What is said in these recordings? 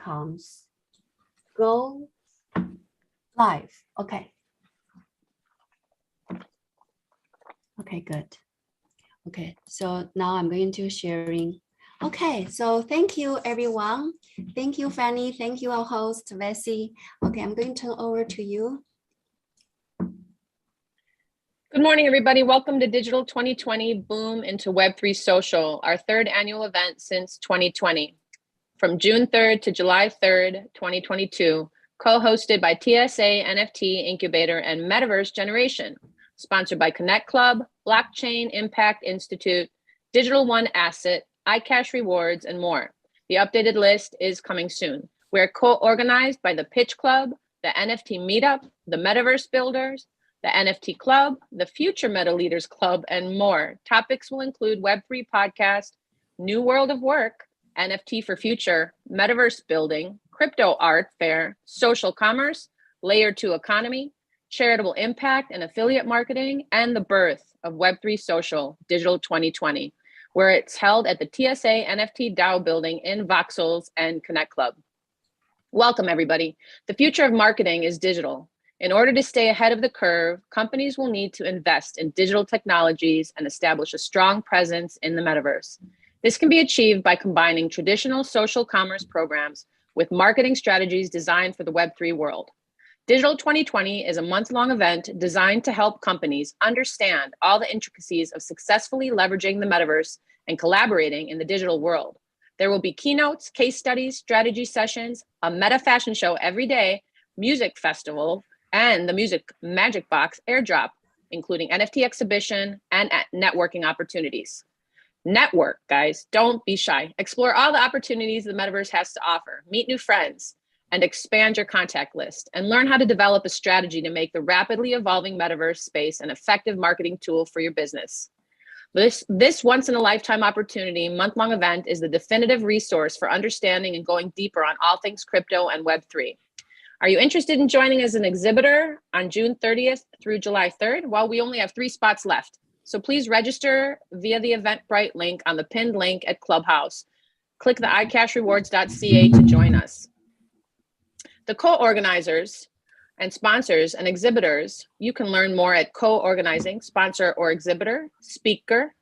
icons. Go live. Okay. Okay, good. Okay, so now I'm going to sharing. Okay, so thank you, everyone. Thank you, Fanny. Thank you, our host, Vesey. Okay, I'm going to turn over to you. Good morning, everybody. Welcome to Digital 2020 Boom into Web3 Social, our third annual event since 2020. From June 3rd to July 3rd, 2022, co-hosted by TSA NFT Incubator and Metaverse Generation, sponsored by Connect Club, Blockchain Impact Institute, Digital One Asset, iCash Rewards, and more. The updated list is coming soon. We're co-organized by the Pitch Club, the NFT Meetup, the Metaverse Builders, the NFT Club, the Future Meta Leaders Club, and more. Topics will include Web3 podcast, New World of Work, NFT for Future, Metaverse Building, Crypto Art Fair, Social Commerce, Layer 2 Economy, Charitable Impact and Affiliate Marketing, and the birth of Web3 Social Digital 2020, where it's held at the TSA NFT DAO building in Voxels and Connect Club. Welcome, everybody. The future of marketing is digital. In order to stay ahead of the curve, companies will need to invest in digital technologies and establish a strong presence in the metaverse. This can be achieved by combining traditional social commerce programs with marketing strategies designed for the Web3 world. Digital 2020 is a month-long event designed to help companies understand all the intricacies of successfully leveraging the metaverse and collaborating in the digital world. There will be keynotes, case studies, strategy sessions, a meta fashion show every day, music festival, and the Music Magic Box airdrop, including NFT exhibition and networking opportunities. Network, guys, don't be shy. Explore all the opportunities the metaverse has to offer. Meet new friends and expand your contact list, and learn how to develop a strategy to make the rapidly evolving metaverse space an effective marketing tool for your business. This once-in-a-lifetime opportunity month-long event is the definitive resource for understanding and going deeper on all things crypto and Web3. Are you interested in joining as an exhibitor on June 30th through July 3rd? Well, we only have 3 spots left. So please register via the Eventbrite link on the pinned link at Clubhouse. Click the iCashRewards.ca to join us. The co-organizers and sponsors and exhibitors, you can learn more at co-organizing, sponsor or exhibitor, speaker,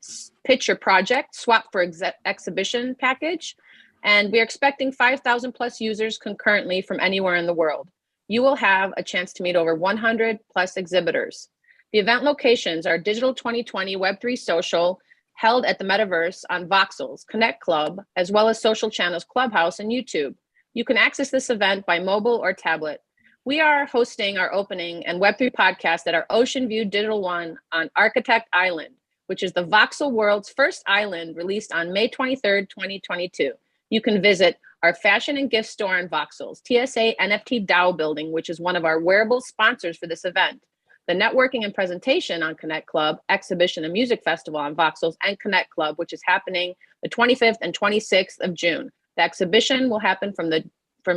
pitch your project, swap for exhibition package. And we're expecting 5,000 plus users concurrently from anywhere in the world. You will have a chance to meet over 100 plus exhibitors. The event locations are Digital 2020 Web3 Social, held at the Metaverse on Voxels, Connect Club, as well as social channels Clubhouse and YouTube. You can access this event by mobile or tablet. We are hosting our opening and Web3 podcast at our Ocean View Digital One on Architect Island, which is the voxel world's first island, released on May 23rd, 2022. You can visit our fashion and gift store in Voxels, TSA NFT DAO building, which is one of our wearable sponsors for this event. The networking and presentation on Connect Club, exhibition and music festival on Voxels, and Connect Club, which is happening the 25th and 26th of June. The exhibition will happen from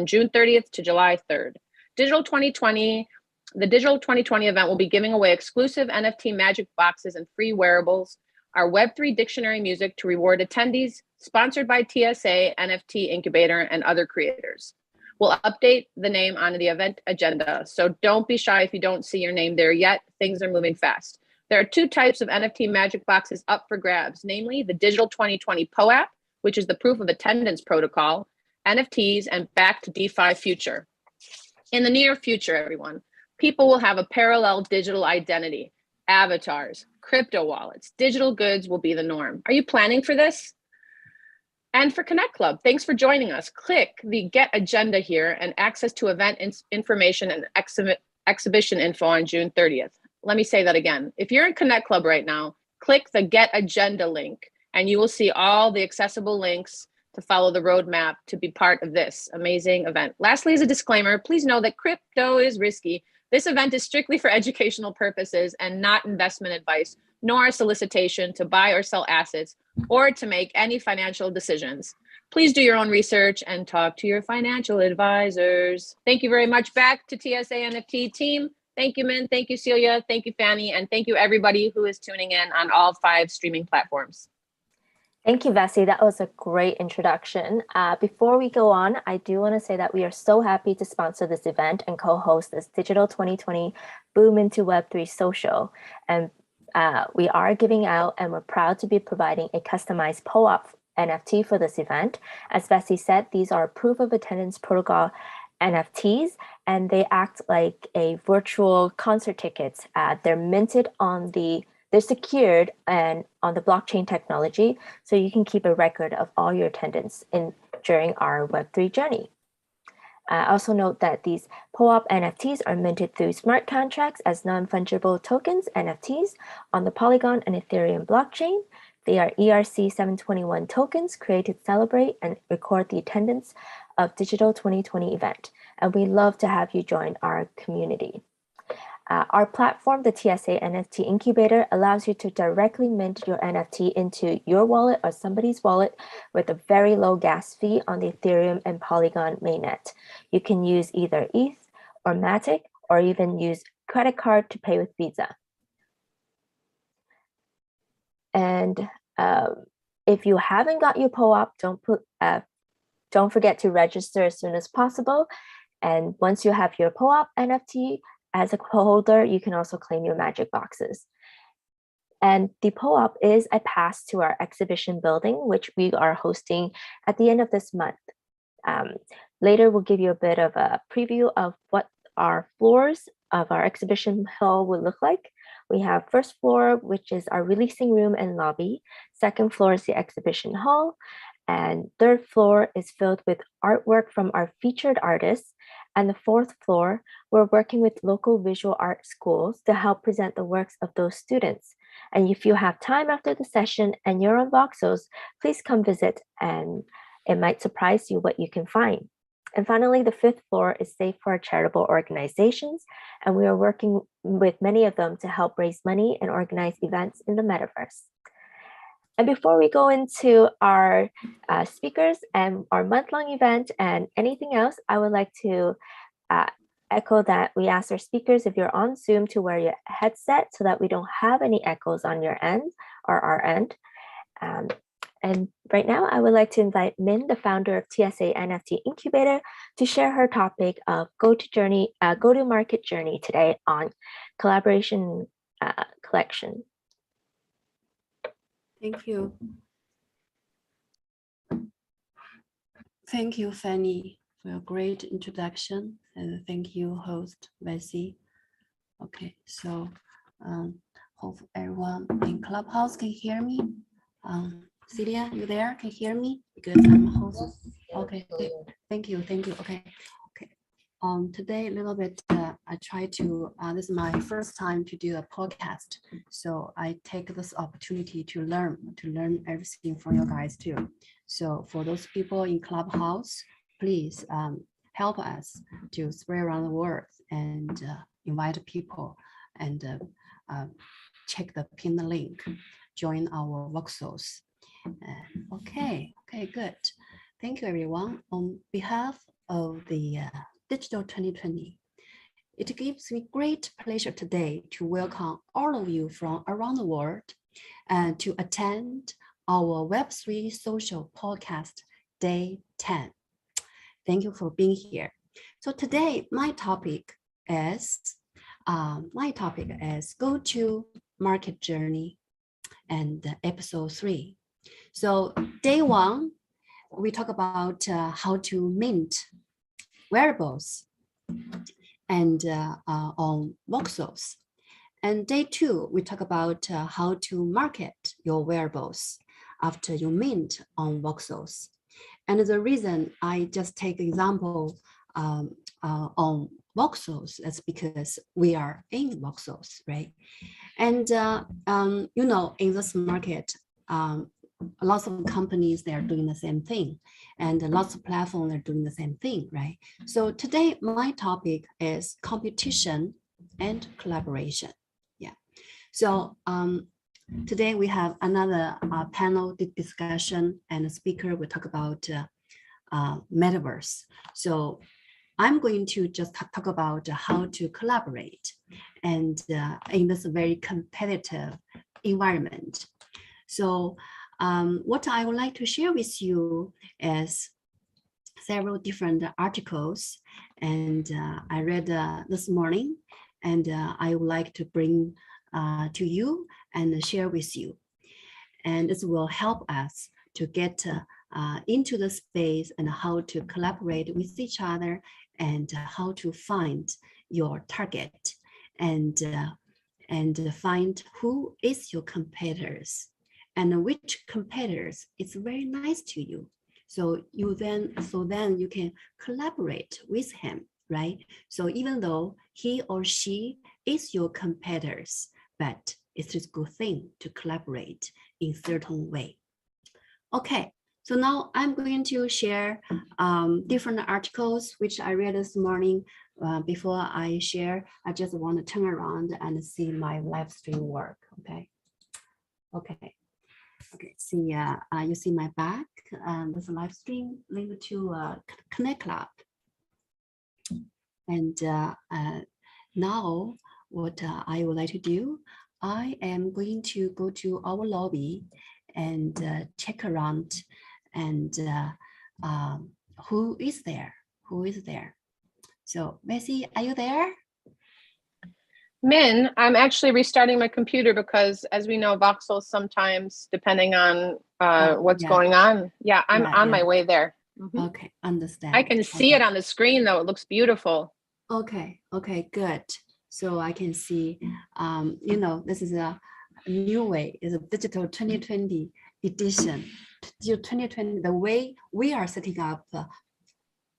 June 30th to July 3rd. The Digital 2020 event will be giving away exclusive NFT magic boxes and free wearables, our Web3 dictionary music to reward attendees, sponsored by TSA, NFT Incubator, and other creators. We'll update the name on the event agenda, so don't be shy if you don't see your name there yet. Things are moving fast. There are 2 types of NFT magic boxes up for grabs, namely the Digital 2020 POAP, which is the proof of attendance protocol, NFTs, and back to DeFi future. In the near future, everyone, people will have a parallel digital identity, avatars, crypto wallets, digital goods will be the norm. Are you planning for this? And for Connect Club, thanks for joining us. Click the Get Agenda here and access to event information and exhibition info on June 30th. Let me say that again. If you're in Connect Club right now, click the Get Agenda link and you will see all the accessible links to follow the roadmap to be part of this amazing event. Lastly, as a disclaimer, please know that crypto is risky. This event is strictly for educational purposes and not investment advice, nor a solicitation to buy or sell assets or to make any financial decisions. Please do your own research and talk to your financial advisors. Thank you very much. Back to TSA NFT team. Thank you, Min. Thank you, Celia. Thank you, Fanny. And thank you, everybody who is tuning in on all 5 streaming platforms. Thank you, Vessi. That was a great introduction. Before we go on, I do want to say that we are so happy to sponsor this event and co-host this Digital 2020 Boom into Web3 Social. And we are giving out, and we're proud to be providing a customized POAP NFT for this event. As Vessi said, these are proof of attendance protocol NFTs, and they act like a virtual concert tickets. They're minted on they're secured and on the blockchain technology, so you can keep a record of all your attendance during our Web3 journey. Also note that these POAP NFTs are minted through smart contracts as non-fungible tokens, NFTs, on the Polygon and Ethereum blockchain. They are ERC 721 tokens created to celebrate and record the attendance of Digital 2020 event. And we love to have you join our community. Our platform, the TSA NFT Incubator, allows you to directly mint your NFT into your wallet or somebody's wallet with a very low gas fee on the Ethereum and Polygon mainnet. You can use either ETH or Matic, or even use credit card to pay with Visa. And if you haven't got your POAP, don't forget to register as soon as possible. And once you have your POAP NFT, as a holder, you can also claim your magic boxes. And the POAP is a pass to our exhibition building, which we are hosting at the end of this month. Later, we'll give you a bit of a preview of what our floors of our exhibition hall will look like. We have first floor, which is our releasing room and lobby. Second floor is the exhibition hall. And third floor is filled with artwork from our featured artists. And the fourth floor, we're working with local visual art schools to help present the works of those students. And if you have time after the session and you're on Voxels, please come visit, and it might surprise you what you can find. And finally, the fifth floor is safe for charitable organizations, and we are working with many of them to help raise money and organize events in the Metaverse. And before we go into our speakers and our month-long event and anything else, I would like to echo that we ask our speakers, if you're on Zoom, to wear your headset so that we don't have any echoes on your end or our end. And right now, I would like to invite Min, the founder of TSA NFT Incubator, to share her topic of go-to-market journey today on collaboration collection. Thank you. Thank you, Fanny, for your great introduction. And thank you, host Vessi. Okay, so hope everyone in Clubhouse can hear me. Celia, you there? Can you hear me? Because I'm a host. Okay, thank you. Okay. Today a little bit, I try to, this is my first time to do a podcast. So I take this opportunity to learn everything from you guys too. So for those people in Clubhouse, please help us to spread around the word and invite people and check the pinned link, join our Voxels. Okay, good. Thank you, everyone. On behalf of the Digital 2020, it gives me great pleasure today to welcome all of you from around the world and to attend our Web3 Social Podcast Day 10. Thank you for being here. So today, my topic is go-to-market journey and episode 3. So day 1, we talk about how to mint wearables and on Voxels. And day 2, we talk about how to market your wearables after you mint on Voxels. And the reason I just take example on Voxels is because we are in Voxels, right? And you know, in this market, lots of companies, they are doing the same thing, and lots of platforms are doing the same thing, right? So today, my topic is competition and collaboration. Yeah. So today we have another panel discussion, and a speaker will talk about Metaverse. So I'm going to just talk about how to collaborate and in this very competitive environment. So what I would like to share with you is several different articles, and I read this morning, and I would like to bring to you and share with you. And this will help us to get into the space and how to collaborate with each other and how to find your target and find who is your competitors and which competitors is very nice to you. So then you can collaborate with him, right? So even though he or she is your competitors, but it's a good thing to collaborate in certain way. Okay, so now I'm going to share different articles which I read this morning. Before I share, I just want to turn around and see my live stream work. Okay. See, you see my back. There's a live stream linked to Connect Club. And now, what I would like to do, I am going to go to our lobby and check around and who is there? Who is there? So, Bessie, are you there? Min, I'm actually restarting my computer because, as we know, voxels sometimes, depending on what's going on. Yeah, I'm on my way there. Okay, understand. I can see it on the screen, though. It looks beautiful. Okay, good. So I can see, you know, this is a new way, is a digital 2020 edition. 2020, the way we are setting up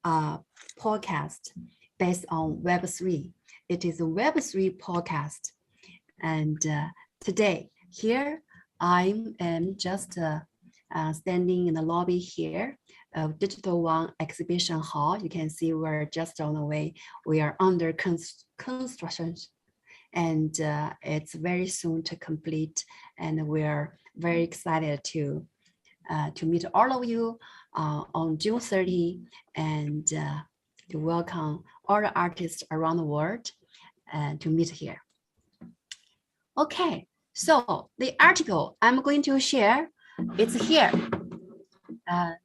a podcast based on Web3. It is a Web3 podcast. And today, here, I am just standing in the lobby here of Digital One Exhibition Hall. You can see we're just on the way. We are under construction, and it's very soon to complete. And we're very excited to meet all of you on June 30 and to welcome all the artists around the world and to meet here. Okay, so the article I'm going to share, it's here.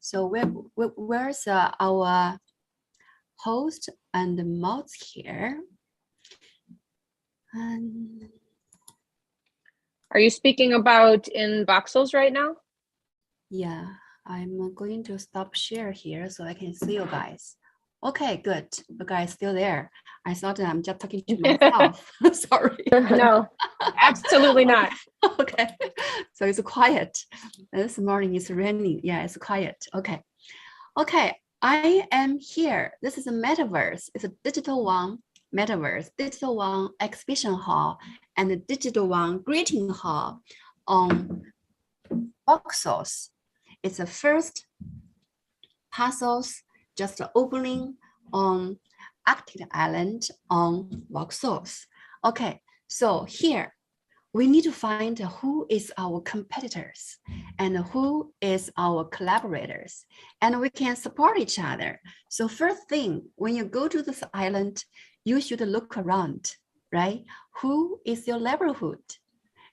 So where's our host and the mouse here? Are you speaking about in voxels right now? Yeah, I'm going to stop share here so I can see you guys. Okay, good. You guys still there. I thought I'm just talking to myself. Sorry. No, absolutely not. Okay, so it's quiet. This morning it's raining. Yeah, it's quiet. Okay, I am here. This is a Metaverse. It's a Digital One Metaverse, Digital One Exhibition Hall, and the Digital One Greeting Hall on voxels. It's the first puzzles just opening on Arctic Island on voxels. Okay, so here we need to find who is our competitors and who is our collaborators, and we can support each other. So first thing, when you go to this island, you should look around, right? Who is your neighborhood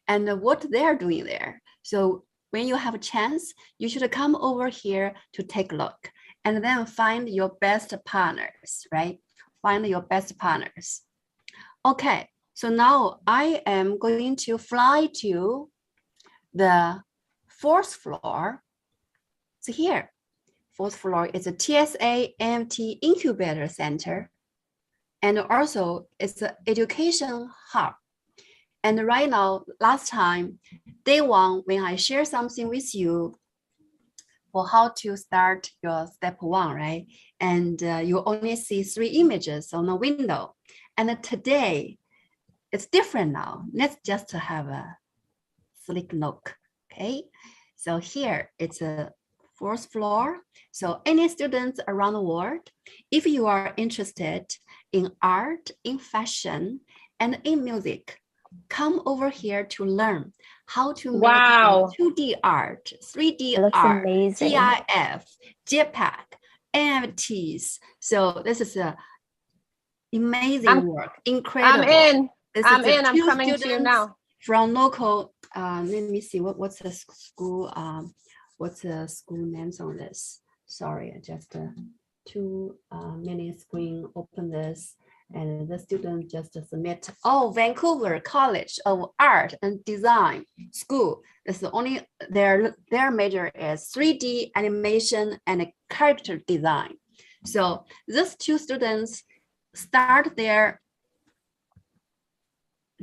and what they're doing there? So when you have a chance, you should come over here to take a look and then find your best partners, right? Find your best partners. Okay, so now I am going to fly to the 4th floor. So here, 4th floor is a TSA NFT Incubator Center. And also it's an education hub. And right now, last time, day one, when I share something with you for how to start your step one, right? And you only see 3 images on the window. And today, it's different now. Let's just have a slick look, okay? So here, it's a 4th floor. So any students around the world, if you are interested in art, in fashion, and in music, come over here to learn how to make 2D art, 3D art, amazing. GIF, JPEG, NFTs. So this is a amazing work, incredible. I'm in. I'm coming to you now. From local let me see what's the school what's the school names on this. Sorry, I just too many screen open this, and the student just submit. Oh, Vancouver College of Art and Design School. That's the only their major is 3D animation and character design. So these two students start their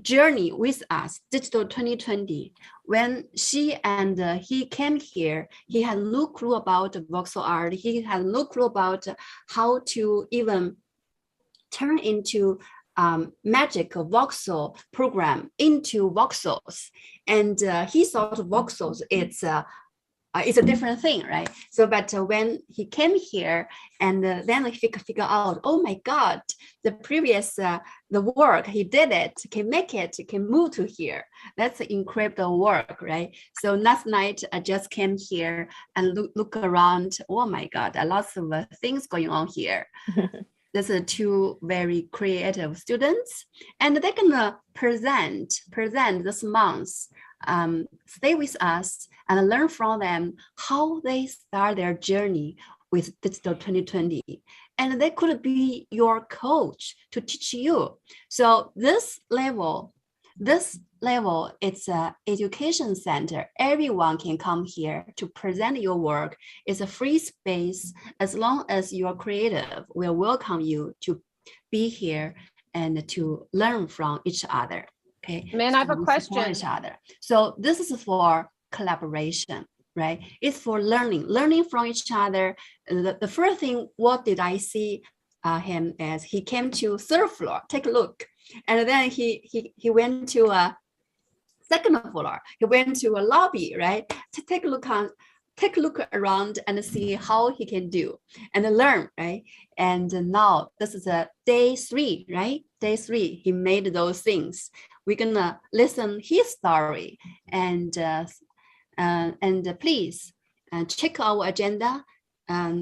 journey with us, Digital 2020. When she and he came here, he had no clue about voxel art. He had no clue about how to even turn into magic voxel program into voxels. And he thought voxels, it's a different thing, right? So, but when he came here and then he figure out, oh my God, the previous, the work, he did it, can make it, can move to here. That's incredible work, right? So last night I just came here and look around, oh my God, lots of things going on here. These are two very creative students, and they're gonna present this month. Stay with us and learn from them how they start their journey with Digital 2020. And they could be your coach to teach you. So this level, it's an education center. Everyone can come here to present your work. It's a free space. As long as you're creative, we'll welcome you to be here and to learn from each other. Okay. Man, I have a question. Each other. So this is for collaboration, right? It's for learning from each other. The first thing, what did I see him as? He came to third floor, take a look. And then he went to a second floor. He went to a lobby, right? To take a look around and see how he can do and learn, right? And now this is a day 3, right? Day 3, he made those things. We're gonna listen his story, and please check our agenda.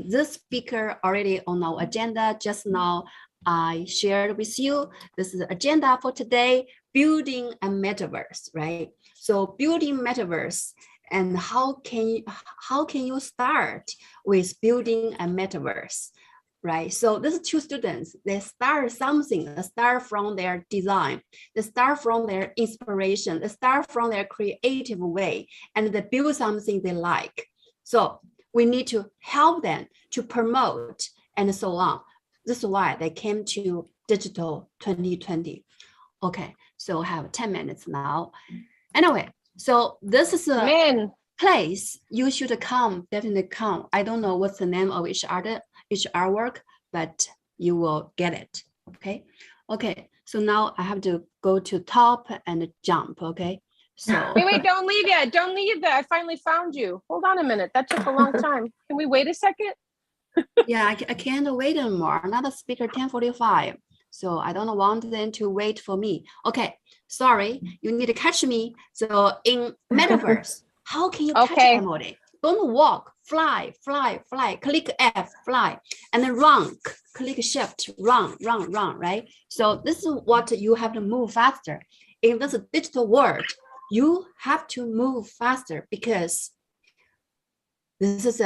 This speaker already on our agenda just now. I shared with you. This is the agenda for today: building a metaverse, right? So building metaverse, and how can you start with building a metaverse? Right, so these two students, they start something, they start from their design, they start from their inspiration, they start from their creative way, and they build something they like. So we need to help them to promote and so on. This is why they came to Digital 2020. Okay, so I have 10 minutes now. Anyway, so this is a place you should come, definitely come. I don't know what's the name of each artwork, but you will get it. Okay, so now I have to go to top and jump. Okay, so wait, don't leave yet, I finally found you. Hold on a minute, that took a long time. Can we wait a second? Yeah, I can't wait anymore. Another speaker 10:45, so I don't want them to wait for me. Okay, sorry, you need to catch me. So in Metaverse, how can you catch somebody? Don't walk, fly, click F, fly, and then run, click shift, run, right? So this is what you have to move faster. In this digital world, you have to move faster because this is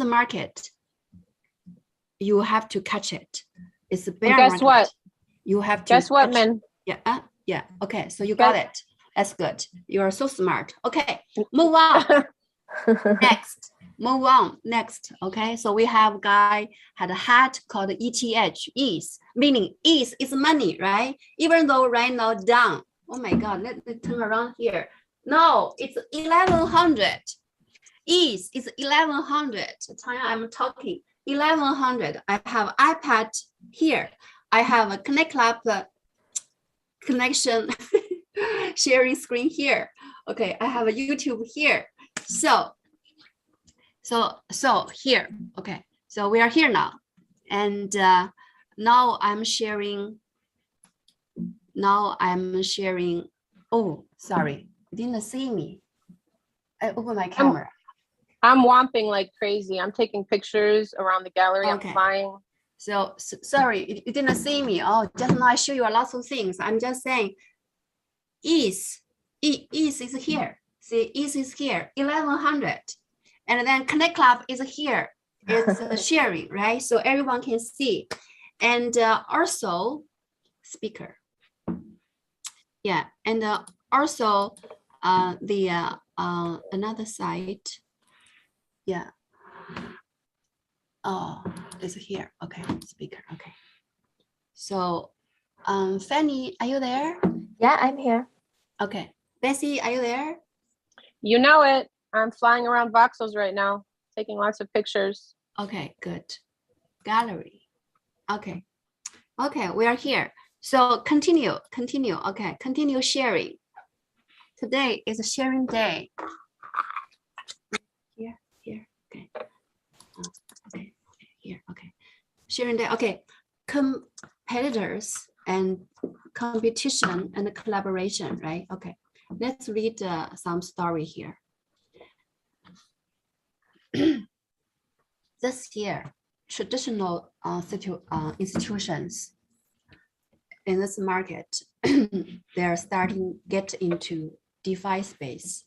a market. You have to catch it. It's a bear market. What? You have to guess what, man? Yeah. Okay, so you got it. That's good. You are so smart. Okay, move on. Next. Okay, so we have guy had a hat called ETH, meaning ETH is money, right? Even though right now down. Oh my God, let me turn around here. No, it's 1100. ETH is 1100. The time I'm talking 1100. I have iPad here. I have a Connect Club connection sharing screen here. Okay, I have a YouTube here. So here. Okay, so we are here now, and now I'm sharing. Oh, sorry, you didn't see me. I open my camera. I'm womping like crazy. I'm taking pictures around the gallery. Okay. I'm flying. So sorry, you didn't see me. Oh, just now I show you a lot of things. I'm just saying, ETH ETH is here. See, ETH is here, 1100. And then Connect Club is here. It's sharing, right? So everyone can see. And also speaker. Yeah, and also another site. Yeah. Oh, it's here. Okay, speaker. Okay. So, Fanny, are you there? Yeah, I'm here. Okay. Bessie, are you there? You know it. I'm flying around voxels right now, taking lots of pictures. Okay, good. Gallery. Okay. Okay, we are here. So continue. Okay, continue sharing. Today is a sharing day. Here. Okay. Okay. Here. Okay. Sharing day. Okay. Competitors and competition and collaboration, right? Okay. Let's read some story here. This year, traditional institutions in this market, they're starting get into DeFi space.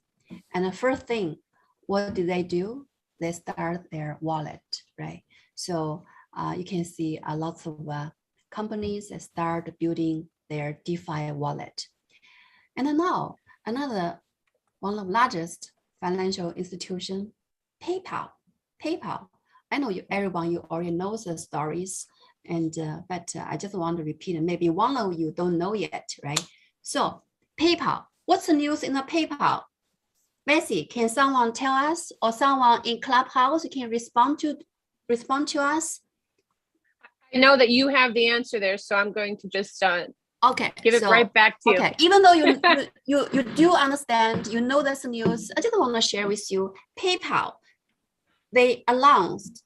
And the first thing, what do? They start their wallet, right? So you can see lots of companies that start building their DeFi wallet. And then now, another one of the largest financial institution, PayPal. I know everyone, you already knows the stories, and but I just want to repeat it. Maybe one of you don't know yet, right? So PayPal, what's the news in the PayPal? Bessie, can someone tell us, or someone in Clubhouse can respond to us? I know that you have the answer there, so I'm going to just okay, give it right back to you. Okay, even though you do understand, you know this news, I just want to share with you, PayPal, they announced,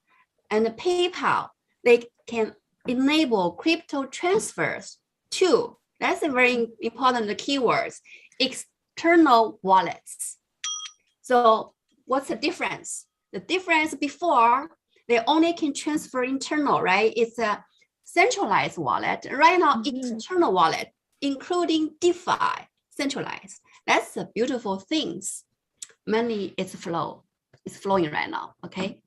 and PayPal, they can enable crypto transfers to, that's a very important keywords, external wallets. So what's the difference? The difference before, they only can transfer internal, right? It's a centralized wallet. Right now, external wallet, including DeFi, centralized. That's the beautiful things. Money is flowing right now, okay?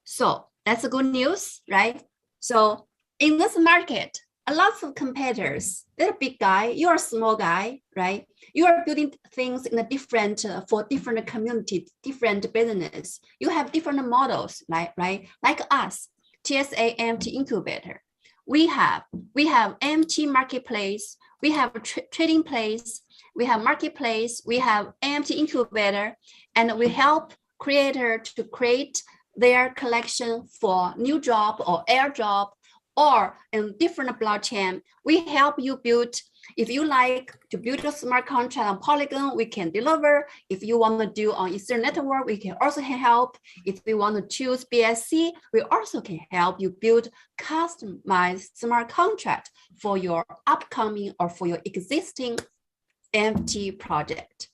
So that's the good news, right? So in this market, a lot of competitors, they're a big guy, you're a small guy, right? You are building things in a different, for different community, different business. You have different models, right? Like us, TSA NFT incubator. We have NFT marketplace, we have trading place, we have marketplace, we have NFT incubator, and we help creator to create their collection for new drop or airdrop or in different blockchain. We help you build. If you like to build a smart contract on Polygon, we can deliver. If you want to do on Ethereum network, we can also help. If you want to choose BSC, we also can help you build customized smart contract for your upcoming or for your existing NFT project.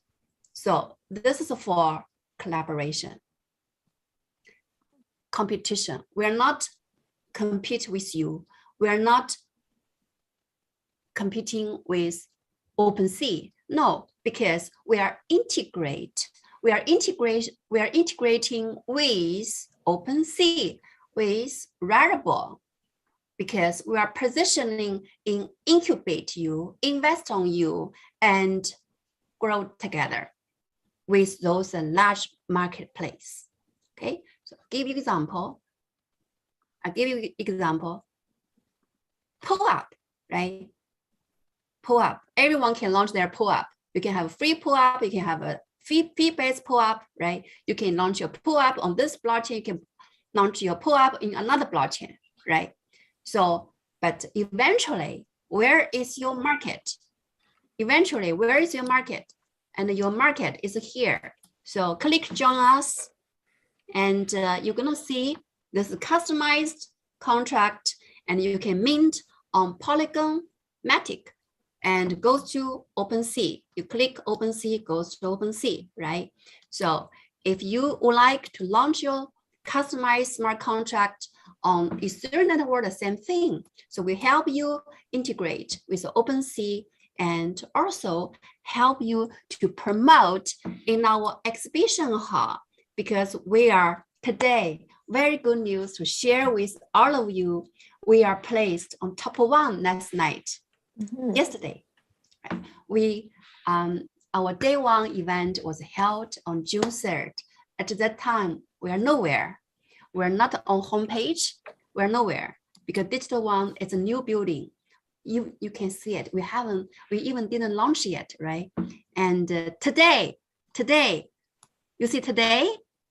So this is for collaboration. Competition. We're not compete with you. We're not competing with OpenSea. No, because we are integrating with OpenSea, with Rarible, because we are positioning in incubate you, invest on you, and grow together with those large marketplace. Okay, so I'll give you example. POAP, right? POAP. Everyone can launch their POAP. You can have a free POAP. You can have a fee-based POAP, right? You can launch your POAP on this blockchain. You can launch your POAP in another blockchain, right? So, but eventually, where is your market? Eventually, where is your market? And your market is here. So click join us, and you're gonna see this customized contract, and you can mint on Polygon, Matic, and goes to OpenSea. You click OpenSea, goes to OpenSea, right? So if you would like to launch your customized smart contract on Ethereum network, the same thing. So we help you integrate with OpenSea and also help you to promote in our exhibition hall, because we are today, very good news to share with all of you. We are placed on top one last night, yesterday. We, our day one event was held on June 3rd. At that time, we are nowhere. We're not on homepage. We're nowhere because Digital One is a new building. You can see it. We even didn't launch yet, right? And today, you see today,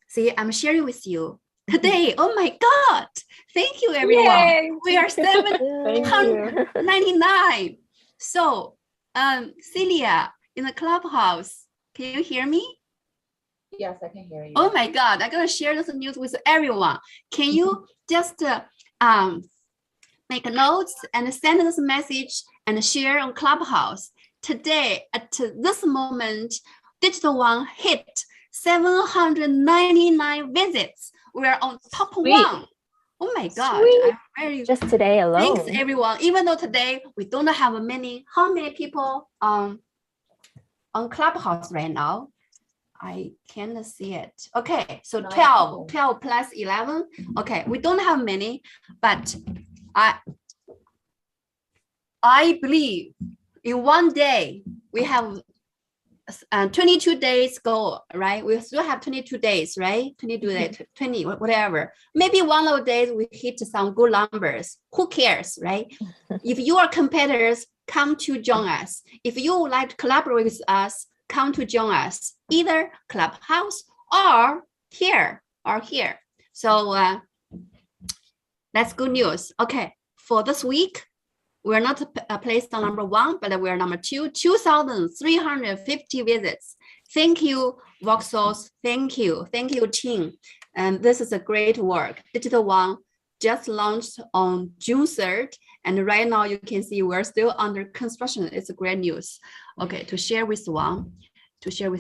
see, I'm sharing with you today. Oh my God. Thank you, everyone. Yay. We are 799. So, Celia in the clubhouse, can you hear me? Yes, I can hear you. Oh my God, I'm gonna share this news with everyone. Can you just make notes and send this message and share on Clubhouse? Today, at this moment, Digital One hit 799 visits. We are on top one. Oh my God, I'm very just today alone. Thanks everyone. Even though today we don't have many, how many people on Clubhouse right now? I can't see it. Okay, so 12 plus 11. Okay, we don't have many, but I believe in one day we have 22 days go, right? We still have 22 days, right? 22 days, 20, whatever. Maybe one of the days we hit some good numbers. Who cares, right? If you are competitors, come to join us. If you would like to collaborate with us, come to join us, either Clubhouse or here. So that's good news. Okay, for this week, we're not placed on number one, but we're number two, 2,350 visits. Thank you, Voxels. Thank you team. And this is a great work. Digital One just launched on June 3rd. And right now you can see we're still under construction. It's a great news. Okay, to share with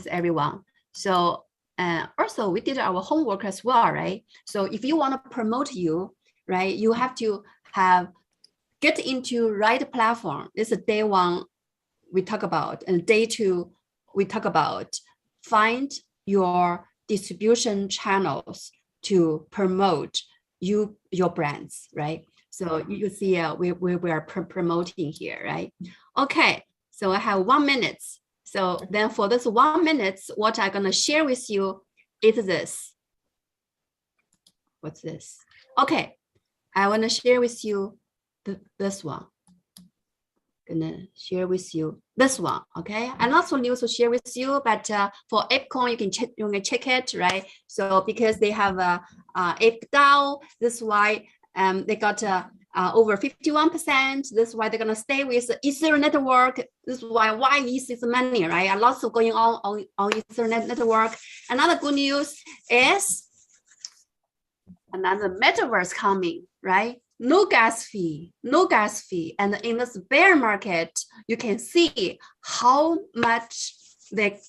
everyone. So also we did our homework as well, right? So if you want to promote you, right, you have to get into right platform. This is day one we talk about, and day two we talk about find your distribution channels to promote your brands, right? So you see we are promoting here, right? Okay, so I have 1 minute. So then for this 1 minute, what I'm gonna share with you is this. What's this? Okay, I wanna share with you this one. Gonna share with you this one, okay? I'm not so new to share with you, but for ApeCoin, you can check it, right? So because they have Ape DAO, this is why they got over 51%. This is why they're gonna stay with Ether network. This is why ETH is money, right? A lot of going on Ethernet network. Another good news is another Metaverse coming, right? No gas fee. And in this bear market, you can see how much they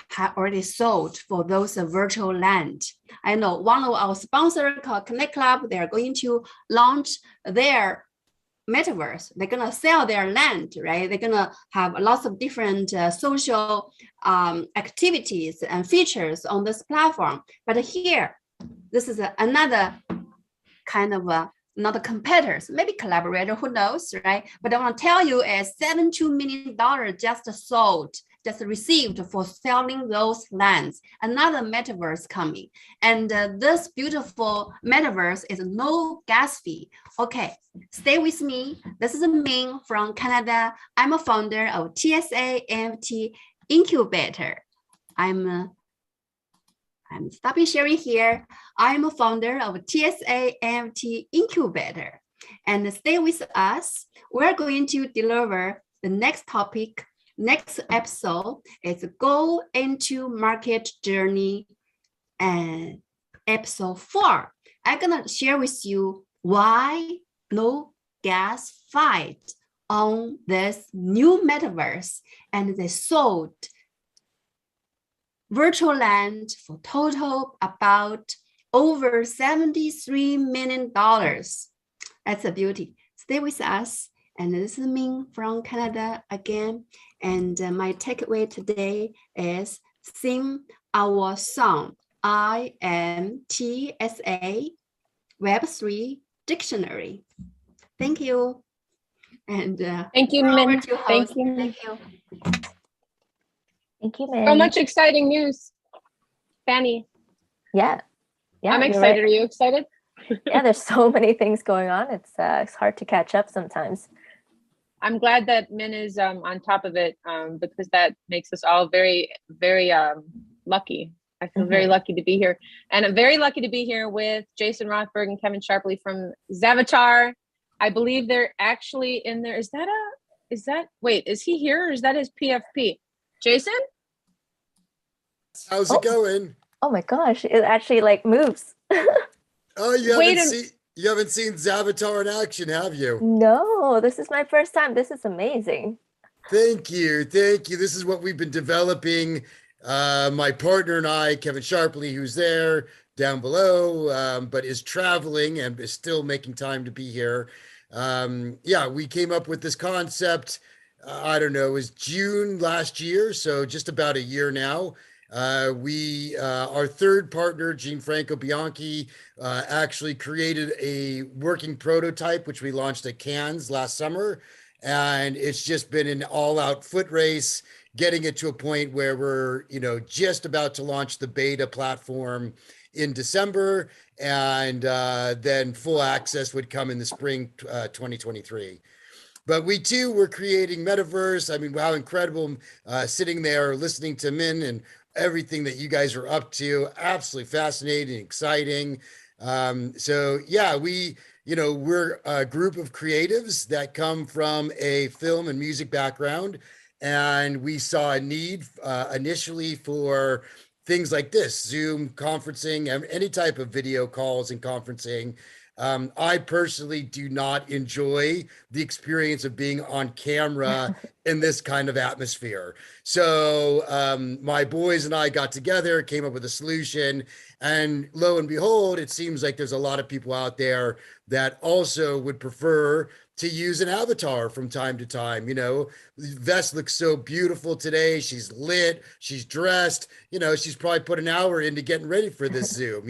have already sold for those virtual land. I know one of our sponsors called Connect Club, they're going to launch their Metaverse. They're gonna sell their land, right? They're gonna have lots of different social activities and features on this platform. But here, this is another kind of not a competitors, maybe collaborator, who knows, right? But I want to tell you is $72 million just received for selling those lands. Another Metaverse coming. And this beautiful Metaverse is no gas fee. Okay, stay with me. This is Ming from Canada. I'm a founder of TSA NFT Incubator. I'm stopping sharing here. I'm a founder of TSA NFT Incubator. And stay with us. We're going to deliver the next topic. Next episode is Go into Market Journey and episode 4. I'm gonna share with you why no gas fight on this new Metaverse, and they sold virtual land for total about over $73 million. That's a beauty. Stay with us And this is Ming from Canada again. And my takeaway today is sing our song, INTSA Web3 Dictionary. Thank you. And Thank you, over Min. to Thank host. you, Min. Thank you. Thank you, So man. much exciting news. Fanny, Yeah. Yeah, I'm you're excited. right. Are you excited? Yeah, there's so many things going on. It's hard to catch up sometimes. I'm glad that Min is on top of it because that makes us all very, very lucky. I feel very lucky to be here. And I'm very lucky to be here with Jason Rothberg and Kevin Sharpley from XAVATAR. I believe they're actually in there. Wait, is he here or is that his PFP? Jason? How's it going? Oh my gosh, it actually like moves. Oh, you haven't seen XAVATAR in action, have you? No, this is my first time. This is amazing. Thank you. This is what we've been developing. My partner and I, Kevin Sharpley, who's there down below, but is traveling and is still making time to be here. Yeah, we came up with this concept, I don't know, it was June last year, so just about a year now. Our third partner, Gianfranco Bianchi, actually created a working prototype, which we launched at Cannes last summer. And it's just been an all-out foot race, getting it to a point where we're, just about to launch the beta platform in December, and then full access would come in the spring 2023. But we too were creating Metaverse. I mean, how incredible sitting there listening to Min and everything that you guys are up to. Absolutely fascinating, exciting. So yeah, we're a group of creatives that come from a film and music background. And we saw a need initially for things like this, Zoom conferencing, and any type of video calls and conferencing. I personally do not enjoy the experience of being on camera in this kind of atmosphere. So my boys and I got together, came up with a solution, and lo and behold, it seems like there's a lot of people out there that also would prefer to use an avatar from time to time. Vess looks so beautiful today. She's lit, she's dressed, she's probably put an hour into getting ready for this Zoom.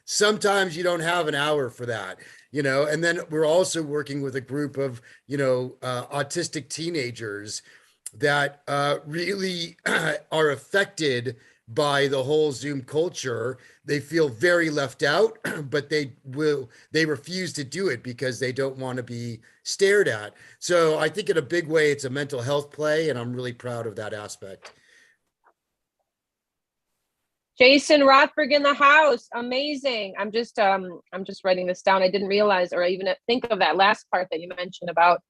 Sometimes you don't have an hour for that, and then we're also working with a group of, autistic teenagers that really are affected by the whole Zoom culture. They feel very left out, but they refuse to do it because they don't want to be stared at. So I think in a big way, it's a mental health play, and I'm really proud of that aspect. Jason Rothberg in the house. Amazing. I'm just writing this down. I didn't realize or even think of that last part that you mentioned about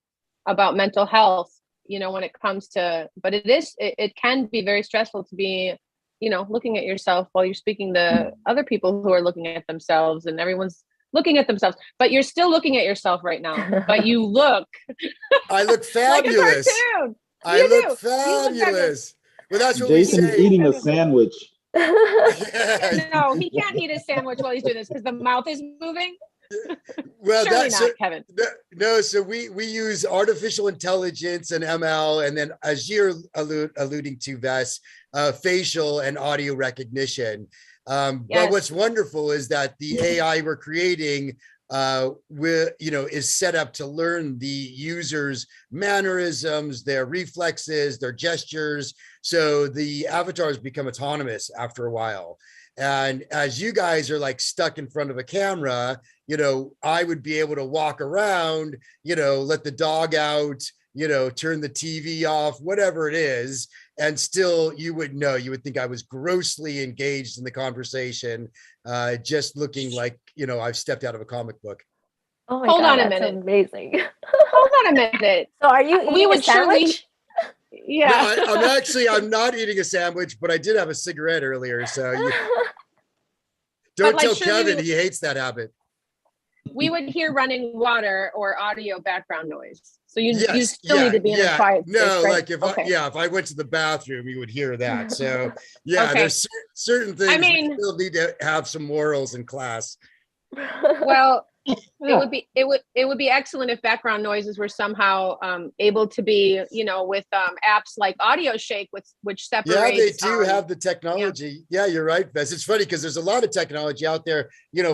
mental health, when it comes to, but it can be very stressful to be, looking at yourself while you're speaking to other people who are looking at themselves, and everyone's looking at themselves, but you're still looking at yourself right now, but you look. I look fabulous. Like a cartoon. I look fabulous. Well, that's what Jason's we say. eating a sandwich. No, he can't eat a sandwich while he's doing this because the mouth is moving. Well, surely not, Kevin. No, so we use artificial intelligence and ML, and then as you're alluding to, Vess, facial and audio recognition. Yes. But what's wonderful is that the AI we're creating is set up to learn the user's mannerisms, their reflexes, their gestures. So the avatars become autonomous after a while. And as you guys are like stuck in front of a camera, I would be able to walk around, let the dog out, turn the TV off, whatever it is. And still you would think I was grossly engaged in the conversation, just looking like, I've stepped out of a comic book. Oh my Hold God, on a that's minute. Amazing. Hold on a minute. So are you eating a sandwich? Yeah. No, I'm not eating a sandwich, but I did have a cigarette earlier. So don't tell Kevin, he hates that habit. We would hear running water or audio background noise. So you still need to be in a quiet space, no, right? like if I went to the bathroom, you would hear that. So yeah, there's certain things we still need to have some morals in class. Well, It would be excellent if background noises were somehow able to be, with apps like Audio Shake, which separates. Yeah, they do have the technology. Yeah, you're right, Bess. It's funny because there's a lot of technology out there.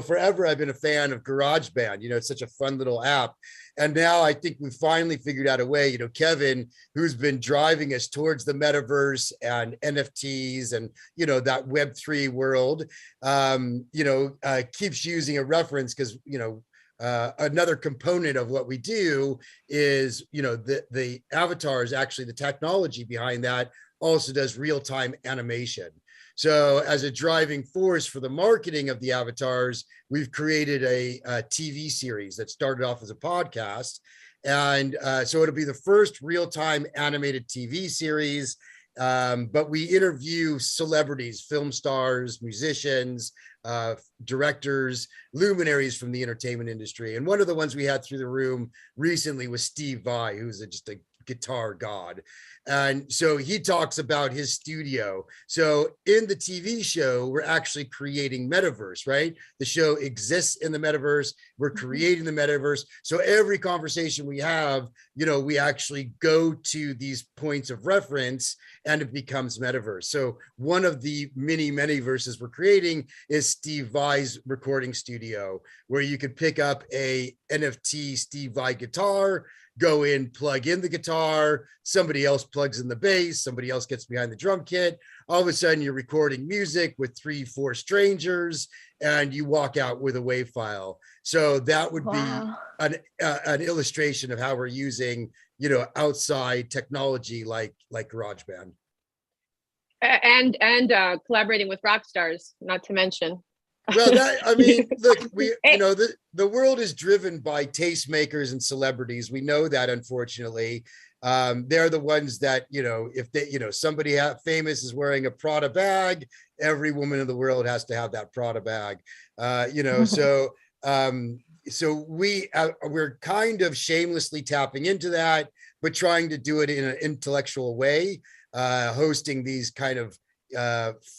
Forever I've been a fan of GarageBand. It's such a fun little app. And now I think we finally figured out a way, Kevin, who's been driving us towards the metaverse and NFTs and, that Web3 world, keeps using a reference because, another component of what we do is, the avatar is actually the technology behind that also does real-time animation. So as a driving force for the marketing of the avatars, we've created a TV series that started off as a podcast. And so it'll be the first real-time animated TV series. But we interview celebrities, film stars, musicians, directors, luminaries from the entertainment industry. And one of the ones we had through the room recently was Steve Vai, who's just a guitar god. And so he talks about his studio. So in the TV show, we're actually creating metaverse, right? The show exists in the metaverse. We're creating the metaverse. So every conversation we have, we actually go to these points of reference and it becomes metaverse. So one of the many verses we're creating is Steve Vai's recording studio, where you could pick up a NFT Steve Vai guitar, go in, plug in the guitar, somebody else plugs in the bass, somebody else gets behind the drum kit. All of a sudden you're recording music with 3-4 strangers and you walk out with a WAV file. So that would be an illustration of how we're using, outside technology like GarageBand. And collaborating with rock stars, not to mention. Well, look, the world is driven by tastemakers and celebrities. We know that, unfortunately. They're the ones that, if they, somebody famous is wearing a Prada bag, every woman in the world has to have that Prada bag. So we're kind of shamelessly tapping into that, but trying to do it in an intellectual way, hosting these kind of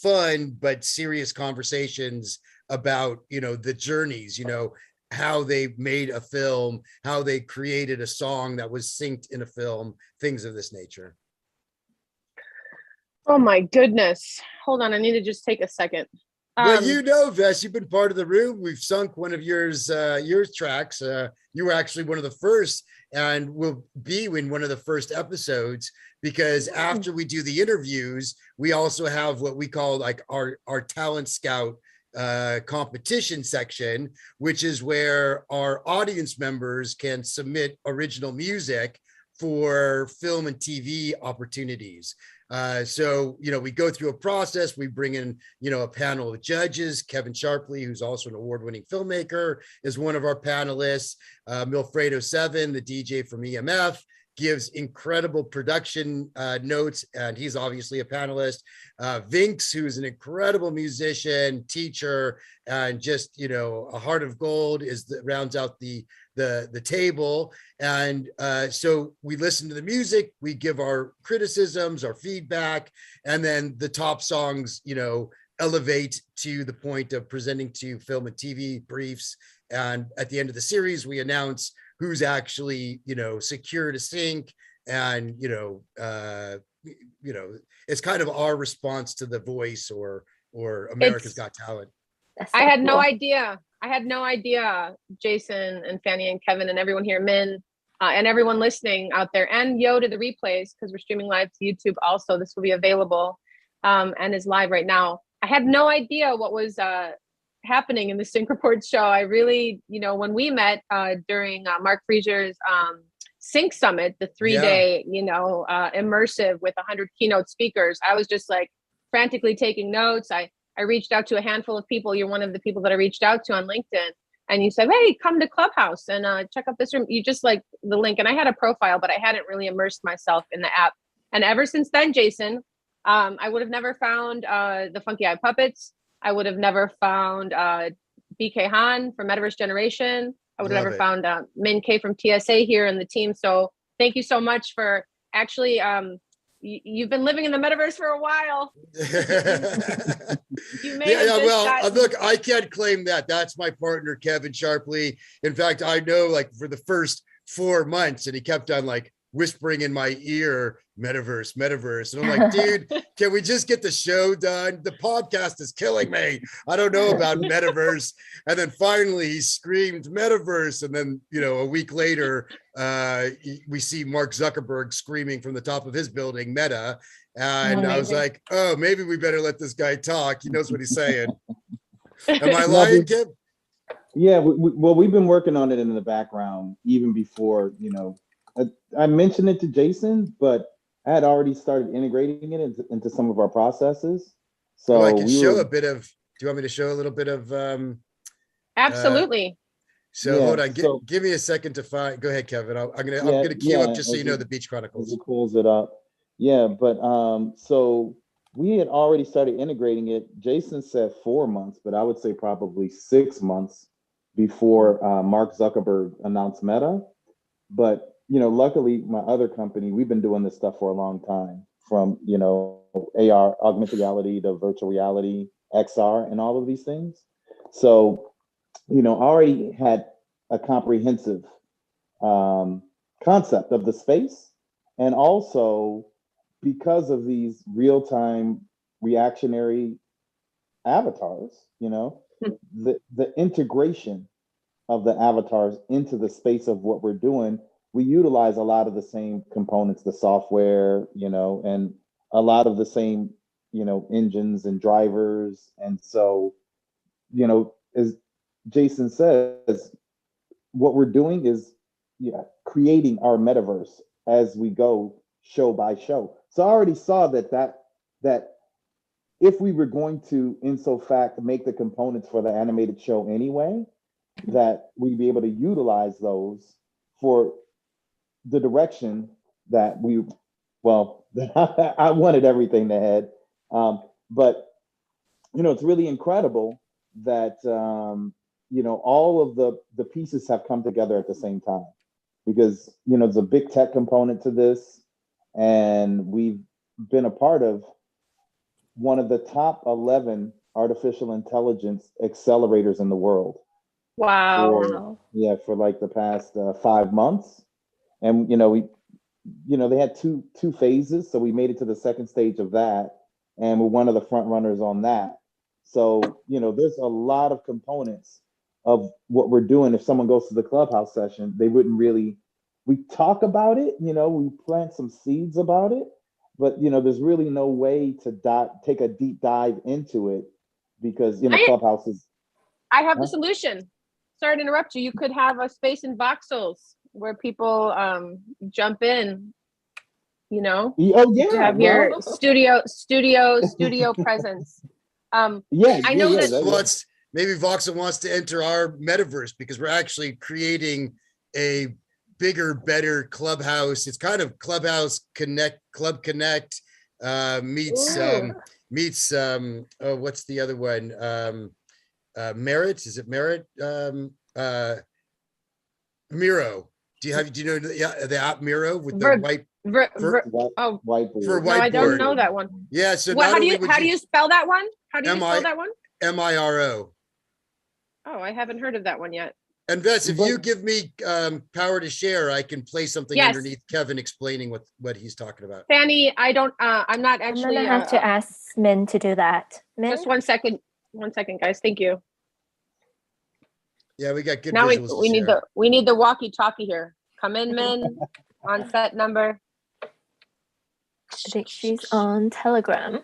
fun but serious conversations about the journeys, how they made a film, how they created a song that was synced in a film, things of this nature. Oh my goodness. Hold on, I need to just take a second. Well, Vess, you've been part of the room. We've sunk one of your tracks. You were actually one of the first and will be in one of the first episodes, because after we do the interviews, we also have what we call like our talent scout competition section, which is where our audience members can submit original music for film and TV opportunities. So, we go through a process. We bring in, a panel of judges. Kevin Sharpley, who's also an award-winning filmmaker, is one of our panelists. Milfredo7, the DJ from EMF, gives incredible production notes, and he's obviously a panelist. Vinx, who's an incredible musician, teacher, and just, a heart of gold, rounds out the table. And so we listen to the music, we give our criticisms, our feedback, and then the top songs, elevate to the point of presenting to film and TV briefs. And at the end of the series, we announce who's actually, secured a sync. And, it's kind of our response to The Voice or America's Got Talent. So I had cool. no idea. Jason and Fanny and Kevin and everyone here, Min, and everyone listening out there, and to the replays, because we're streaming live to YouTube also. This will be available and is live right now. I had no idea what was happening in the Sync Report show. I really, when we met during Mark Frieser's Sync Summit, the 3-day, immersive with 100 keynote speakers, I was just like frantically taking notes. I reached out to a handful of people. You're one of the people that I reached out to on LinkedIn. And you said, hey, come to Clubhouse and check out this room. You just like the link. And I had a profile, but I hadn't really immersed myself in the app. And ever since then, Jason, I would have never found the Funky Eye Puppets. I would have never found BK Han from Metaverse Generation. I would have never found Min K from TSA here in the team. So thank you so much for actually, You've been living in the metaverse for a while. You may have Yeah, just well, gotten- look, I can't claim that. That's my partner, Kevin Sharpley. In fact, I know like for the first 4 months, and he kept on like whispering in my ear, metaverse, metaverse. And I'm like, dude, can we just get the show done? The podcast is killing me. I don't know about metaverse. And then finally he screamed metaverse. And then, you know, a week later, we see Mark Zuckerberg screaming from the top of his building, Meta. And I was Amazing. like, oh, maybe we better let this guy talk. He knows what he's saying. Am I No, lying, Kim? Yeah, well, we've been working on it in the background even before, you know, I mentioned it to Jason, but I had already started integrating it into some of our processes. So I can we show were, a bit of, do you want me to show a little bit of, Absolutely. so Yeah, hold on, so- give me a second to find, go ahead, Kevin. I'm Yeah, gonna queue up yeah, just so as you know you- the Beach as Chronicles. he pulls it up. Yeah, but so we had already started integrating it. Jason said 4 months, but I would say probably 6 months before Mark Zuckerberg announced Meta. But you know, luckily, my other company, we've been doing this stuff for a long time, from you know AR, augmented reality, to virtual reality, XR, and all of these things. So, you know, I already had a comprehensive concept of the space, and also because of these real-time reactionary avatars, you know, the integration of the avatars into the space of what we're doing, we utilize a lot of the same components, the software, you know, and a lot of the same, you know, engines and drivers. And so, you know, as Jason says, what we're doing is creating our metaverse as we go show by show. So I already saw that if we were going to, in so fact, make the components for the animated show anyway, that we'd be able to utilize those for the direction that we, well, I wanted everything to head. But, you know, it's really incredible that, you know, all of the pieces have come together at the same time, because, you know, there's a big tech component to this, and we've been a part of one of the top 11 artificial intelligence accelerators in the world. Wow. For like the past 5 months. And you know, they had two phases, so we made it to the second stage of that, and we're one of the front runners on that. So you know, there's a lot of components of what we're doing. If someone goes to the Clubhouse session, they wouldn't really, we talk about it, you know, we plant some seeds about it, but you know, there's really no way to take a deep dive into it, because you know, Clubhouse is, I have the solution. Sorry to interrupt you. You could have a space in voxels where people jump in, you know, oh yeah, you have your studio presence. yeah, I know that- Maybe Voxel wants to enter our metaverse, because we're actually creating a bigger, better Clubhouse. It's kind of Clubhouse Connect, Club Connect meets what's the other one? Merit, is it Merit? Miro. Do you know the app Miro with the white oh, whiteboard? for no, I don't whiteboard? know that one. Yeah, so What, not how do only you would how do you spell that one? How do you spell that one? Miro. Oh, I haven't heard of that one yet. And Bess, if you give me power to share, I can play something Yes. underneath Kevin explaining what he's talking about. Fanny, I don't I'm not I'm actually gonna have to ask Min to do that. Min? just 1 second. 1 second, guys. Thank you. Yeah, we got good Now visuals. we need the walkie-talkie here. Come in, Min, on set number. I think she's on Telegram.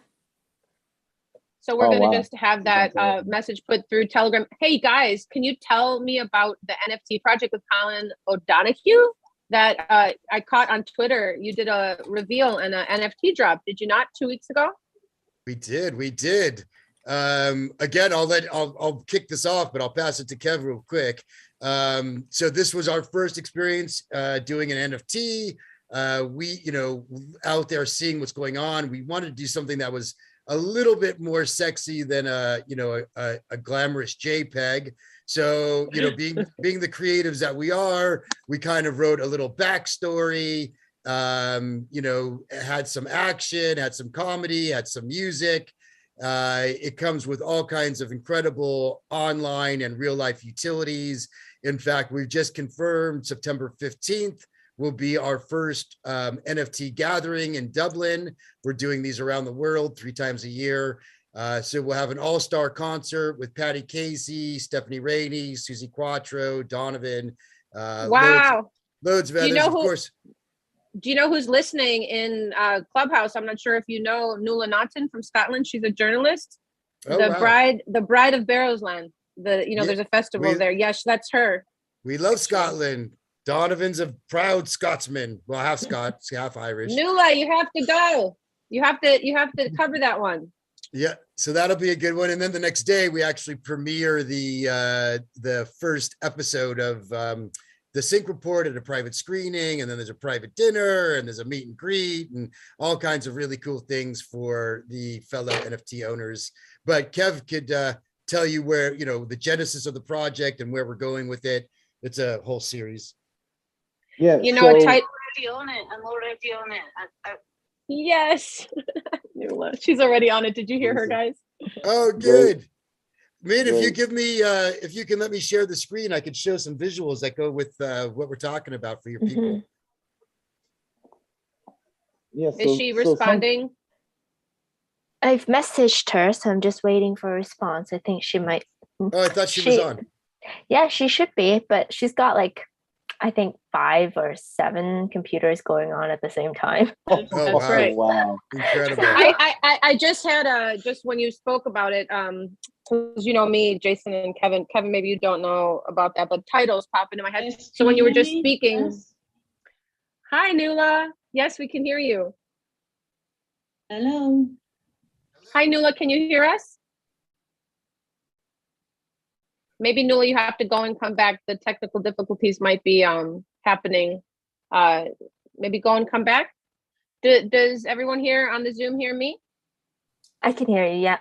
So we're Oh, going to wow. just have that message put through Telegram. Hey guys, can you tell me about the NFT project with Colin O'Donoghue that I caught on Twitter? You did a reveal and an NFT drop, did you not, 2 weeks ago? We did. Again, I'll kick this off, but I'll pass it to Kev real quick. So this was our first experience doing an NFT. We, you know, out there seeing what's going on. We wanted to do something that was a little bit more sexy than a glamorous JPEG. So, you know, being the creatives that we are, we kind of wrote a little backstory, you know, had some action, had some comedy, had some music. It comes with all kinds of incredible online and real life utilities. In fact, we've just confirmed September 15th will be our first NFT gathering in Dublin. We're doing these around the world 3 times a year. So we'll have an all-star concert with Patty Casey, Stephanie Rainey, Susie Quattro, Donovan. Wow. Loads of others, of course. Do you know who's listening in Clubhouse? I'm not sure if you know Nuala Naughton from Scotland. She's a journalist. Oh, the wow. bride of Barrowsland. There's a festival there. Yes, that's her. We love Scotland. Donovan's a proud Scotsman. Well, half Scots, half Irish. Nuala, you have to go. You have to cover that one. Yeah, so that'll be a good one. And then the next day, we actually premiere the first episode of the Sync Report at a private screening, and then there's a private dinner, and there's a meet and greet, and all kinds of really cool things for the fellow NFT owners. But Kev could tell you where, you know, the genesis of the project and where we're going with it. It's a whole series. Yeah, You know, so, a tight. I'm already on it. Yes, Nuala, she's already on it. Did you hear her, guys? Oh, good. Man, if you Great. give me, if you can let me share the screen, I could show some visuals that go with what we're talking about for your people. yeah, Is she responding? I've messaged her, so I'm just waiting for a response. I think she might. Oh, I thought she was on. Yeah, she should be, but she's got like, I think 5 or 7 computers going on at the same time. Oh, That's wow. right. Wow. Incredible. I just had just when you spoke about it, because you know me, Jason and Kevin, maybe you don't know about that, but titles pop into my head. Yes, So when can you were hear just me? speaking, Yes. Hi Nuala. Yes, we can hear you. Hello. Hi Nuala, can you hear us? Maybe Nuala, you have to go and come back. The technical difficulties might be happening. Maybe go and come back. Does everyone here on the Zoom hear me? I can hear you, yeah.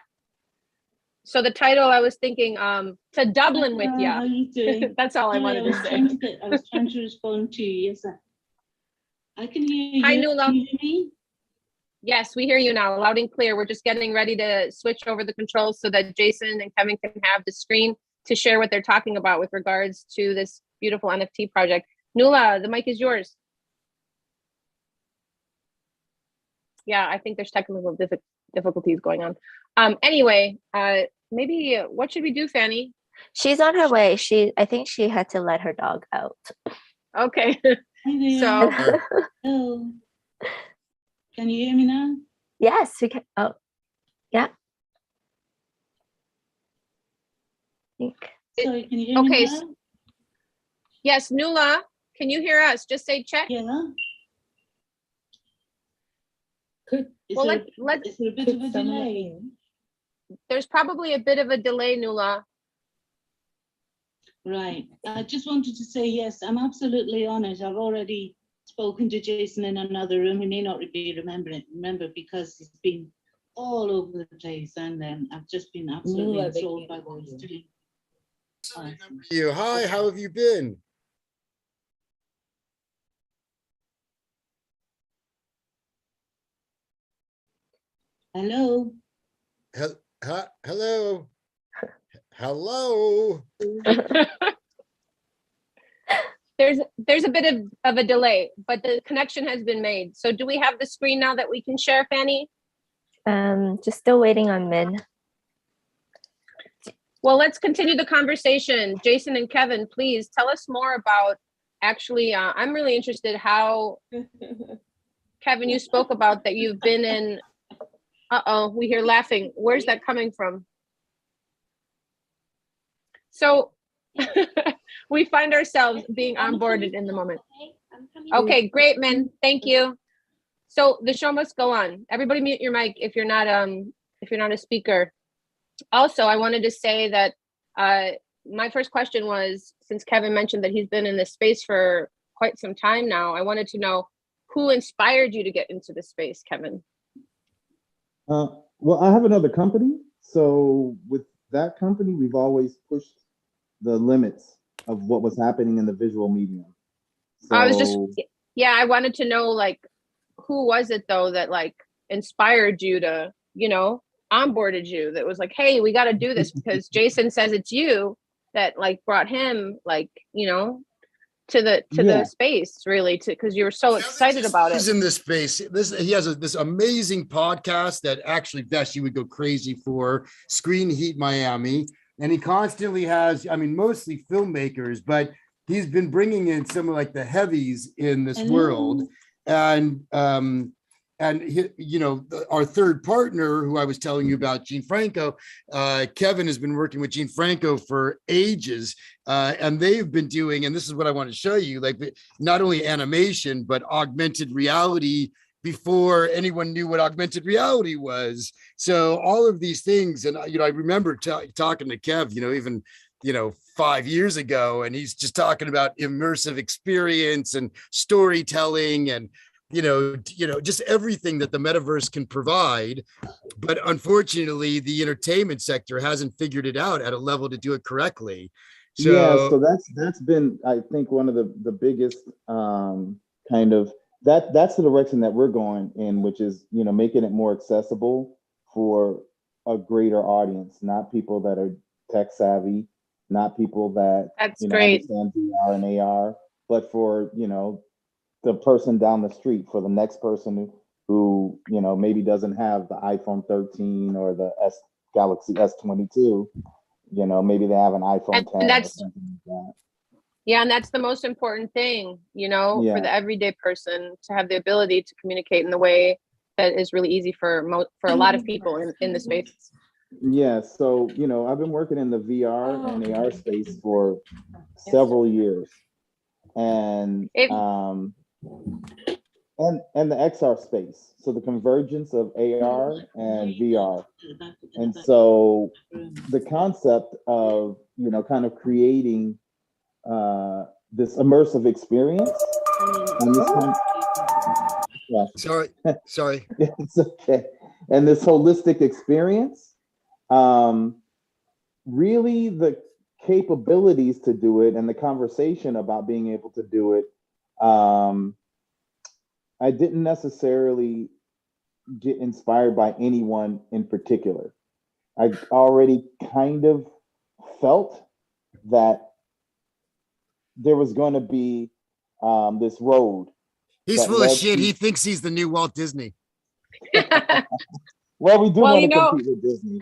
So the title, I was thinking, to Dublin with How ya. are you doing? That's all I Sorry, wanted to say. I was trying to respond to you. Yes, I can hear you. Hi, Nuala. Can you hear me? Yes, we hear you now, loud and clear. We're just getting ready to switch over the controls so that Jason and Kevin can have the screen to share what they're talking about with regards to this beautiful NFT project. Nuala, the mic is yours. Yeah, I think there's technical difficulties going on. Anyway, maybe what should we do, Fanny? She's on her way. I think she had to let her dog out. Okay. Hi there. So Hello. Can you hear me now? Yes, we can. Oh, yeah. Sorry, can you hear me okay, now? yes, Nuala, can you hear us? Just say check. Yeah. Is Well, there, let's is there a bit of a delay? there's probably a bit of a delay, Nuala. Right. I just wanted to say, yes, I'm absolutely on it. I've already spoken to Jason in another room. He may not be remember because he's been all over the place, and then I've just been absolutely enthralled by what he's doing. You. Hi, how have you been? Hello. Hello. Hello. There's a bit of a delay, but the connection has been made. So do we have the screen now that we can share, Fanny? Just still waiting on Min. Well, let's continue the conversation. Jason and Kevin, please tell us more about, actually, I'm really interested how, Kevin, you spoke about that you've been in, we hear laughing. Where's that coming from? So we find ourselves being onboarded in the moment. Okay, great, Min, thank you. So the show must go on. Everybody mute your mic if you're not a speaker. Also, I wanted to say that my first question was, since Kevin mentioned that he's been in this space for quite some time now, I wanted to know who inspired you to get into this space, Kevin? Well, I have another company. So with that company, we've always pushed the limits of what was happening in the visual medium. So, Yeah, I wanted to know, like, who was it though that like inspired you to, onboarded you, that was like, hey, we got to do this because Jason says it's you that like brought him like, to the space, really, because you were so excited about it. He's in this space. He has this amazing podcast that actually Vesh you would go crazy for, Screen Heat Miami, and he constantly has, I mean, mostly filmmakers, but he's been bringing in some of like the heavies in this world, and our third partner, who I was telling you about, Gene Franco, Kevin has been working with Gene Franco for ages, and they've been doing, and this is what I want to show you, like not only animation, but augmented reality before anyone knew what augmented reality was. So all of these things, and I remember talking to Kev, even 5 years ago, and he's just talking about immersive experience and storytelling and just everything that the metaverse can provide. But unfortunately, the entertainment sector hasn't figured it out at a level to do it correctly. So that's been, I think, one of the biggest kind of that's the direction that we're going in, which is making it more accessible for a greater audience, not people that are tech savvy, not people that understand VR and AR, but for the person down the street, for the next person who maybe doesn't have the iPhone 13 or the Galaxy S22, maybe they have an iPhone 10 or something like that. Yeah, and that's the most important thing, for the everyday person, to have the ability to communicate in the way that is really easy for a lot of people in the space. Yeah, so I've been working in the VR and AR space for several years, and the XR space, so the convergence of AR and VR. And so the concept of kind of creating this immersive experience, and this sorry it's okay, and this holistic experience, really the capabilities to do it and the conversation about being able to do it, I didn't necessarily get inspired by anyone in particular. I already kind of felt that there was going to be this road. He's full of shit. He thinks he's the new Walt Disney. Well, we do want to compete with Disney.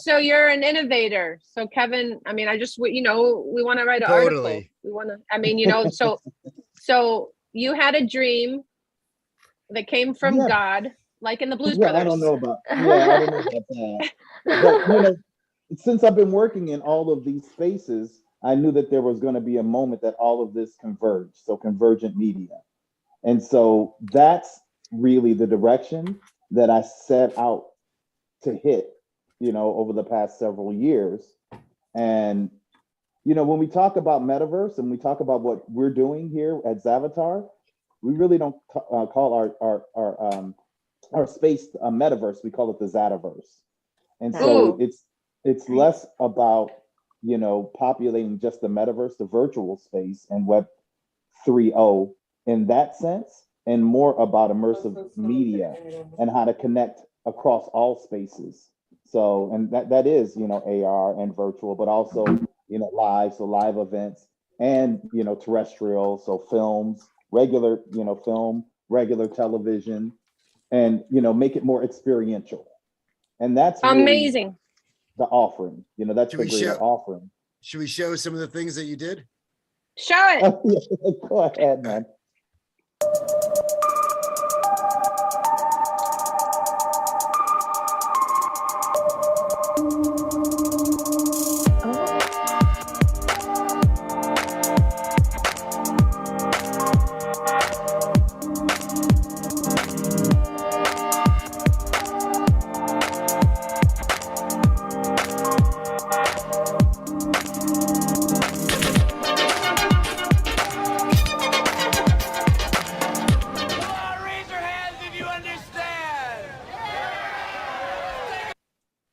So you're an innovator. So Kevin, I mean, we want to write an article. We want to, so you had a dream that came from God, like in the Blues Brothers. I don't know about that. But since I've been working in all of these spaces, I knew that there was going to be a moment that all of this converged. So convergent media. And so that's really the direction that I set out to hit, over the past several years. And, when we talk about Metaverse and we talk about what we're doing here at XAVATAR, we really don't call our space a Metaverse. We call it the Zataverse. And so it's less about, populating just the Metaverse, the virtual space, and Web 3.0 in that sense, and more about immersive media and how to connect across all spaces. So, and that is, AR and virtual, but also, live events, and, terrestrial, so films, regular, film, regular television, and, make it more experiential. And that's amazing. Really the offering, that's the greater offering. Should we show some of the things that you did? Show it. Go ahead, man.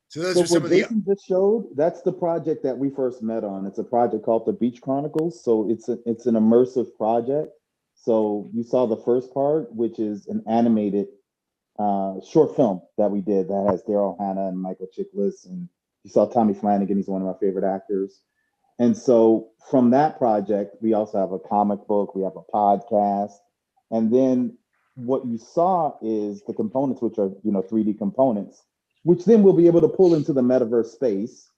So those are some of the. Jason just showed, that's the project that we first met on. It's a project called the Beach Chronicles. So it's an immersive project So you saw the first part, which is an animated short film that we did that has Daryl Hannah and Michael Chiklis, and you saw Tommy Flanagan. He's one of my favorite actors. And so from that project, we also have a comic book, we have a podcast, and then what you saw is the components, which are 3D components, which then we'll be able to pull into the metaverse space.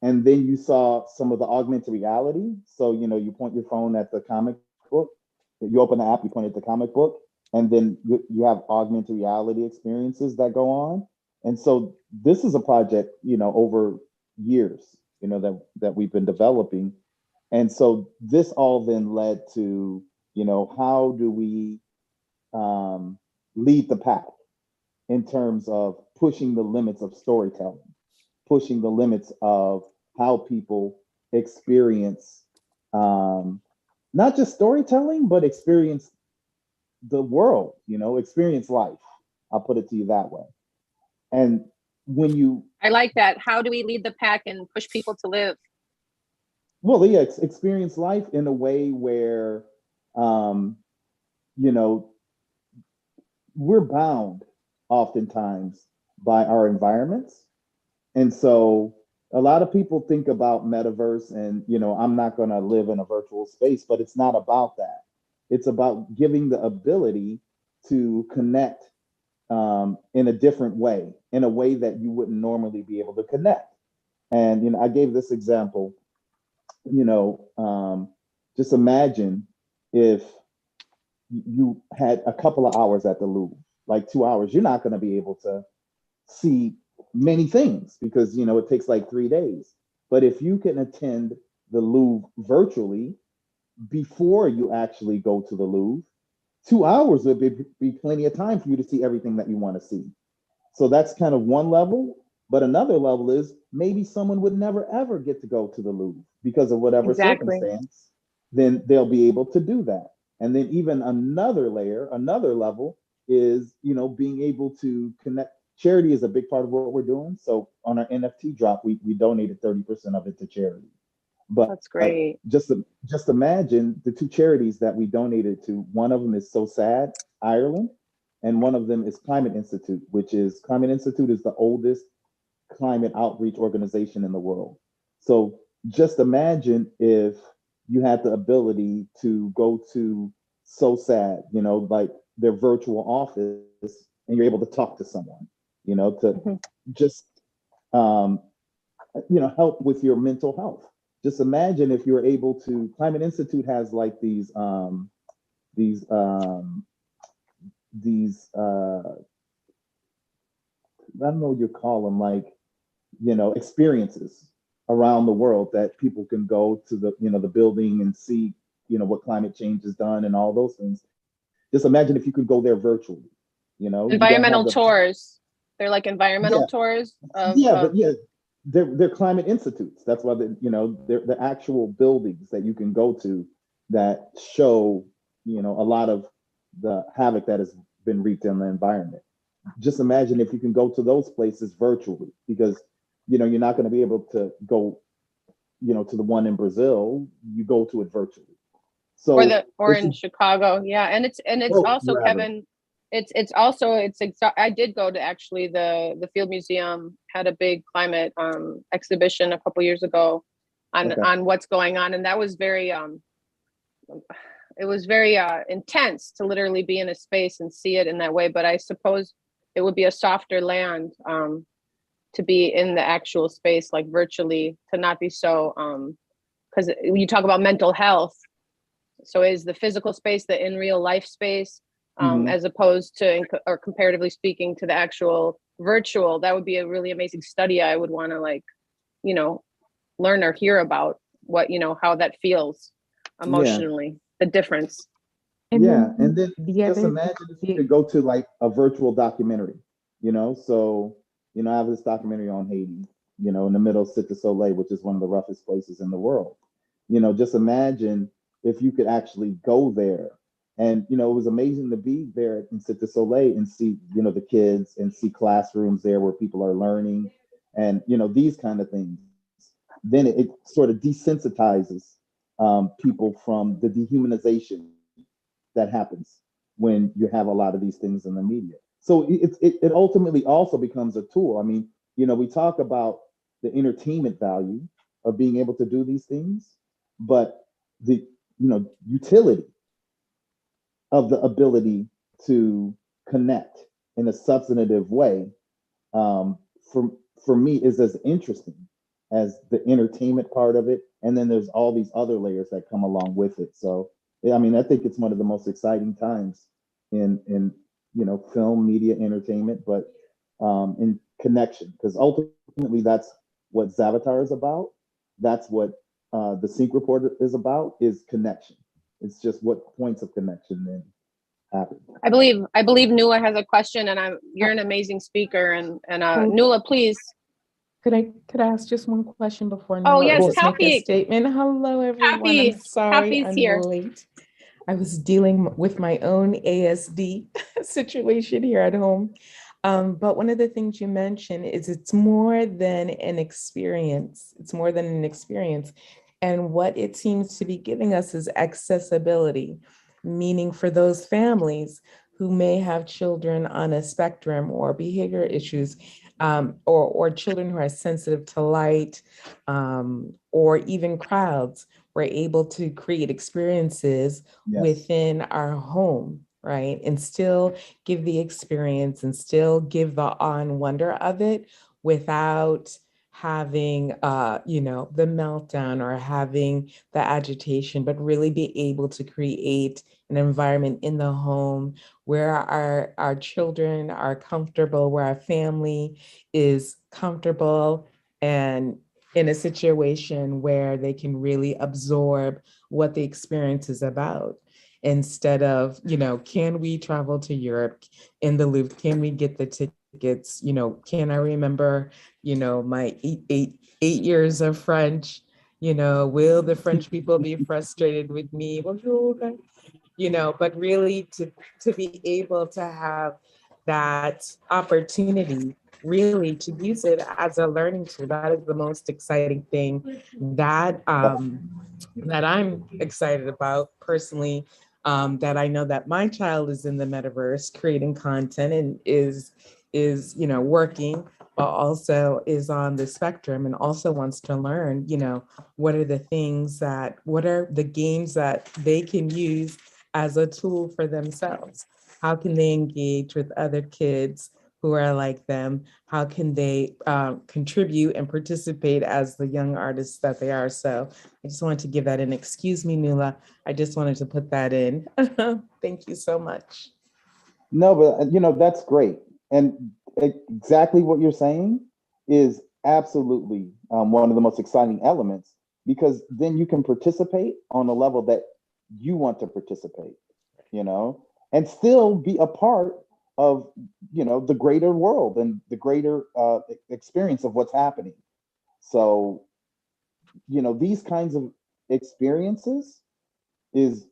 And then you saw some of the augmented reality. So you point your phone at the comic book, you open the app, you point at the comic book, and then you have augmented reality experiences that go on. And so this is a project, over years, that we've been developing. And so this all then led to, how do we lead the pack in terms of pushing the limits of storytelling, pushing the limits of how people experience not just storytelling, but experience the world, experience life. I'll put it to you that way. And when you, I like that. How do we lead the pack and push people to live? well, yeah, experience life in a way where, we're bound oftentimes by our environments. And so a lot of people think about metaverse and, I'm not going to live in a virtual space, but it's not about that. It's about giving the ability to connect in a different way, in a way that you wouldn't normally be able to connect. And, I gave this example, just imagine if you had a couple of hours at the Louvre, like 2 hours, you're not going to be able to see many things because, it takes like 3 days. But if you can attend the Louvre virtually before you actually go to the Louvre, 2 hours would be plenty of time for you to see everything that you want to see. So that's kind of one level. But another level is maybe someone would never, ever get to go to the Louvre because of whatever circumstance, then they'll be able to do that. And then even another layer, another level is, being able to connect. Charity is a big part of what we're doing. So on our NFT drop, we donated 30% of it to charity. But that's great. Just imagine the two charities that we donated to. One of them is So Sad, Ireland, and one of them is Climate Institute, Climate Institute is the oldest climate outreach organization in the world. So just imagine if you had the ability to go to So Sad, like their virtual office, and you're able to talk to someone, to just, help with your mental health. Just imagine if you're able to. Climate Institute has like these I don't know what you call them, like, experiences around the world that people can go to the building and see, what climate change has done and all those things. Just imagine if you could go there virtually, environmental tours. They're like environmental tours. They're climate institutes. That's why they're the actual buildings that you can go to that show, a lot of the havoc that has been wreaked in the environment. Just imagine if you can go to those places virtually, because you're not going to be able to go, to the one in Brazil. You go to it virtually. So or in Chicago, yeah, and it's also Kevin. I did go to actually the Field Museum had a big climate exhibition a couple years ago on what's going on, and that was very it was very intense to literally be in a space and see it in that way. But I suppose it would be a softer land to be in the actual space, like virtually, to not be so because you talk about mental health. So is the physical space the in real life space, as opposed to, or comparatively speaking, to the actual virtual? That would be a really amazing study. I would want to learn or hear about what, how that feels emotionally, the difference. And then just imagine if you could go to like a virtual documentary, so, I have this documentary on Haiti, in the middle of Cirque du Soleil, which is one of the roughest places in the world. Just imagine if you could actually go there. And, it was amazing to be there in Cirque du Soleil and see, the kids and see classrooms there where people are learning and, these kind of things. Then it sort of desensitizes people from the dehumanization that happens when you have a lot of these things in the media. So it ultimately also becomes a tool. I mean, we talk about the entertainment value of being able to do these things, but the utility of the ability to connect in a substantive way, for me, is as interesting as the entertainment part of it. And then there's all these other layers that come along with it. So I mean, I think it's one of the most exciting times in film, media, entertainment, but in connection, because ultimately that's what XAVATAR is about. That's what the Sync Report is about, is connection. It's just what points of connection then happen. I believe Nuala has a question, and you're an amazing speaker, and Nuala, please. Could I ask just one question before? Oh, yes, just make a Happy. statement. Hello, everyone. I'm sorry Happy's I'm here. late. I was dealing with my own ASD situation here at home. But one of the things you mentioned is it's more than an experience. It's more than an experience. And what it seems to be giving us is accessibility, meaning for those families who may have children on a spectrum or behavior issues, or children who are sensitive to light, or even crowds. We're able to create experiences within our home, right? And still give the experience and still give the awe and wonder of it without having, the meltdown or having the agitation, but really be able to create an environment in the home where our children are comfortable, where our family is comfortable, and in a situation where they can really absorb what the experience is about, instead of, can we travel to Europe in the Louvre? Can we get the tickets? Can I remember, my eight years of French? Will the French people be frustrated with me? But really to be able to have that opportunity, really to use it as a learning tool. That is the most exciting thing that that I'm excited about personally. That I know that my child is in the metaverse creating content and is working, but also is on the spectrum and also wants to learn, what are the games that they can use as a tool for themselves? How can they engage with other kids who are like them? How can they contribute and participate as the young artists that they are? So I just wanted to give that in. Excuse me, Nuala. I just wanted to put that in. Thank you so much. No, but that's great. And exactly what you're saying is absolutely one of the most exciting elements, because then you can participate on a level that you want to participate, and still be a part of, the greater world and the greater experience of what's happening. So, these kinds of experiences is,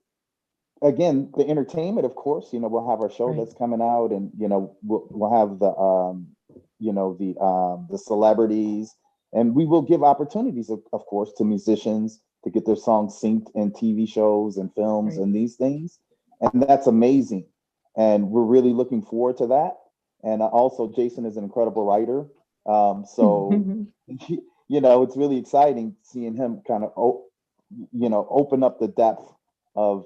again, the entertainment, of course. We'll have our show that's coming out, and we'll have the celebrities, and we will give opportunities, of course, to musicians to get their songs synced in TV shows and films and these things, and that's amazing. And we're really looking forward to that. And also, Jason is an incredible writer, so it's really exciting seeing him kind of open up the depth of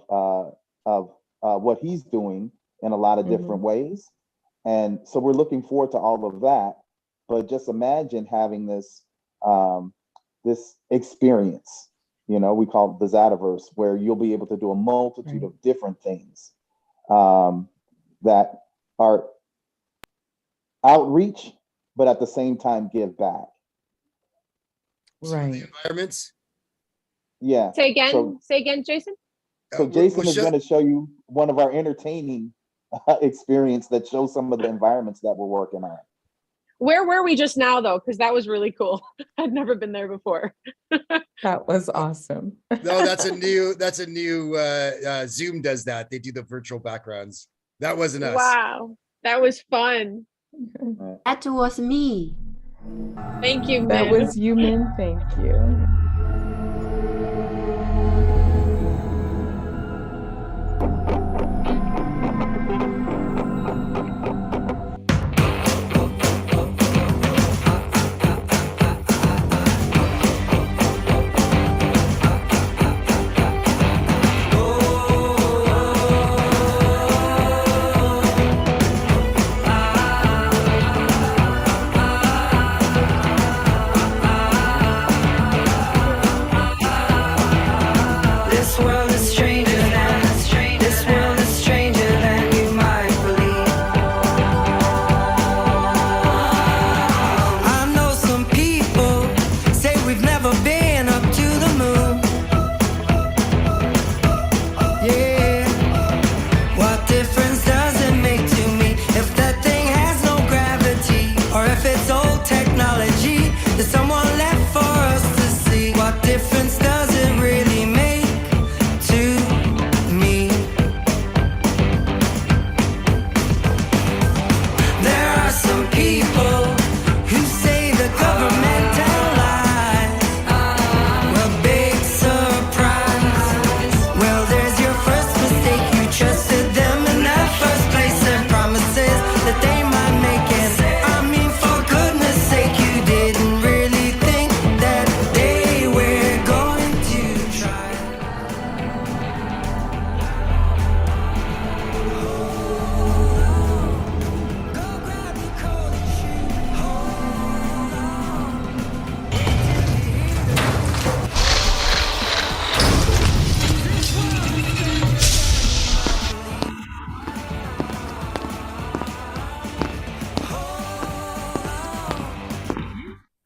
what he's doing in a lot of different ways. And so we're looking forward to all of that. But just imagine having this this experience, we call it the Zataverse, where you'll be able to do a multitude of different things that are outreach, but at the same time give back. The environments. Yeah. Say again, Jason. So Jason is going to show you one of our entertaining experience that shows some of the environments that we're working on. Where were we just now, though? Because that was really cool. I'd never been there before. That was awesome. No, that's a new Zoom does that. They do the virtual backgrounds. That wasn't us. Wow, that was fun. That was me. Thank you, That Min. was you, Min. Thank you.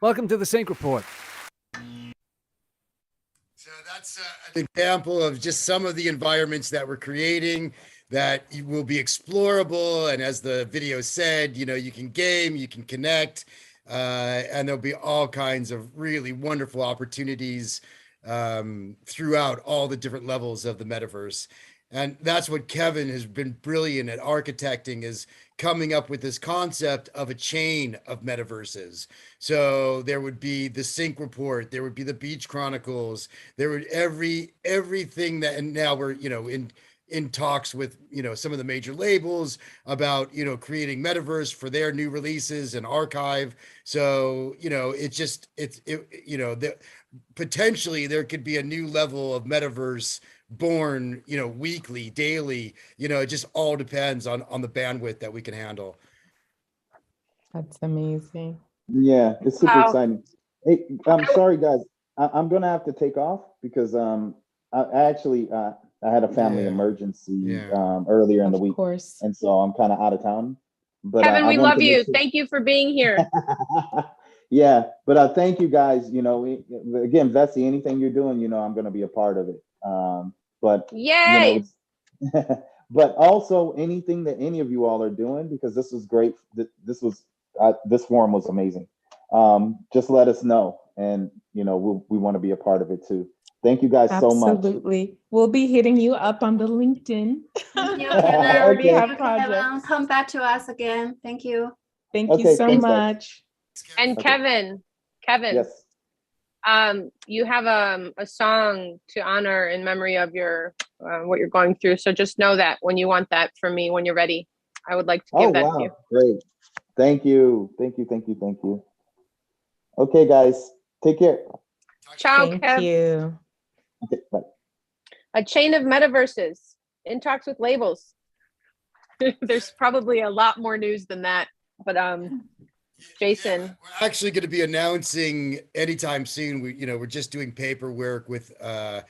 Welcome to the Sync Report. So that's an example of just some of the environments that we're creating that will be explorable. And as the video said, you know, you can game, you can connect, and there'll be all kinds of really wonderful opportunities throughout all the different levels of the metaverse. And that's what Kevin has been brilliant at architecting, is coming up with this concept of a chain of metaverses. So there would be the Sync Report, there would be the Beach Chronicles, there would everything that, and now we're, you know, in talks with, you know, some of the major labels about, you know, creating metaverse for their new releases and archive. So, you know, you know, potentially there could be a new level of metaverse born, you know, weekly, daily, you know, it just all depends on the bandwidth that we can handle. That's amazing. Yeah, it's super Wow. exciting. Hey, I'm sorry, guys. I'm gonna have to take off because I actually I had a family Yeah. emergency Yeah. earlier in the Of week, course. and so I'm kind of out of town. But Kevin, I we wanted love to make you. sure- Thank you for being here. Yeah, but thank you guys. You know, again, Vessi, anything you're doing, you know, I'm gonna be a part of it. But Yay! you know, but also anything that any of you all are doing, because this was great. This forum was amazing. Just let us know, and you know, we want to be a part of it too. Thank you guys so much. Absolutely. We'll be hitting you up on the LinkedIn. Thank you, We already Kevin. have Thank you, Kevin. projects. Come back to us again. Thank you. Thank you Okay, so thanks, guys. much. And Okay. Kevin, Yes. you have a song to honor in memory of your what you're going through. So just know that when you want that from me, when you're ready, I would like to give Oh, that wow. to you. Great. Thank you. Thank you. Thank you. Thank you. Okay, guys. Take care. Ciao, Thank Kev. you. Okay, bye. A chain of metaverses in talks with labels. There's probably a lot more news than that, but Jason. Yeah, we're actually going to be announcing anytime soon. We're just doing paperwork with a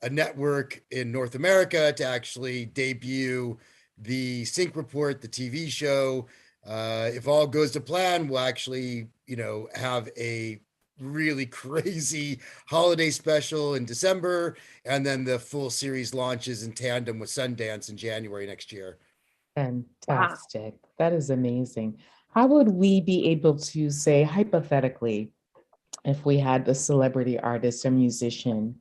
network in North America to actually debut the Sync Report, the TV show. If all goes to plan, we'll actually, you know, have a really crazy holiday special in December, and then the full series launches in tandem with Sundance in January next year. Fantastic. That is amazing. How would we be able to say, hypothetically, if we had a celebrity artist, a musician,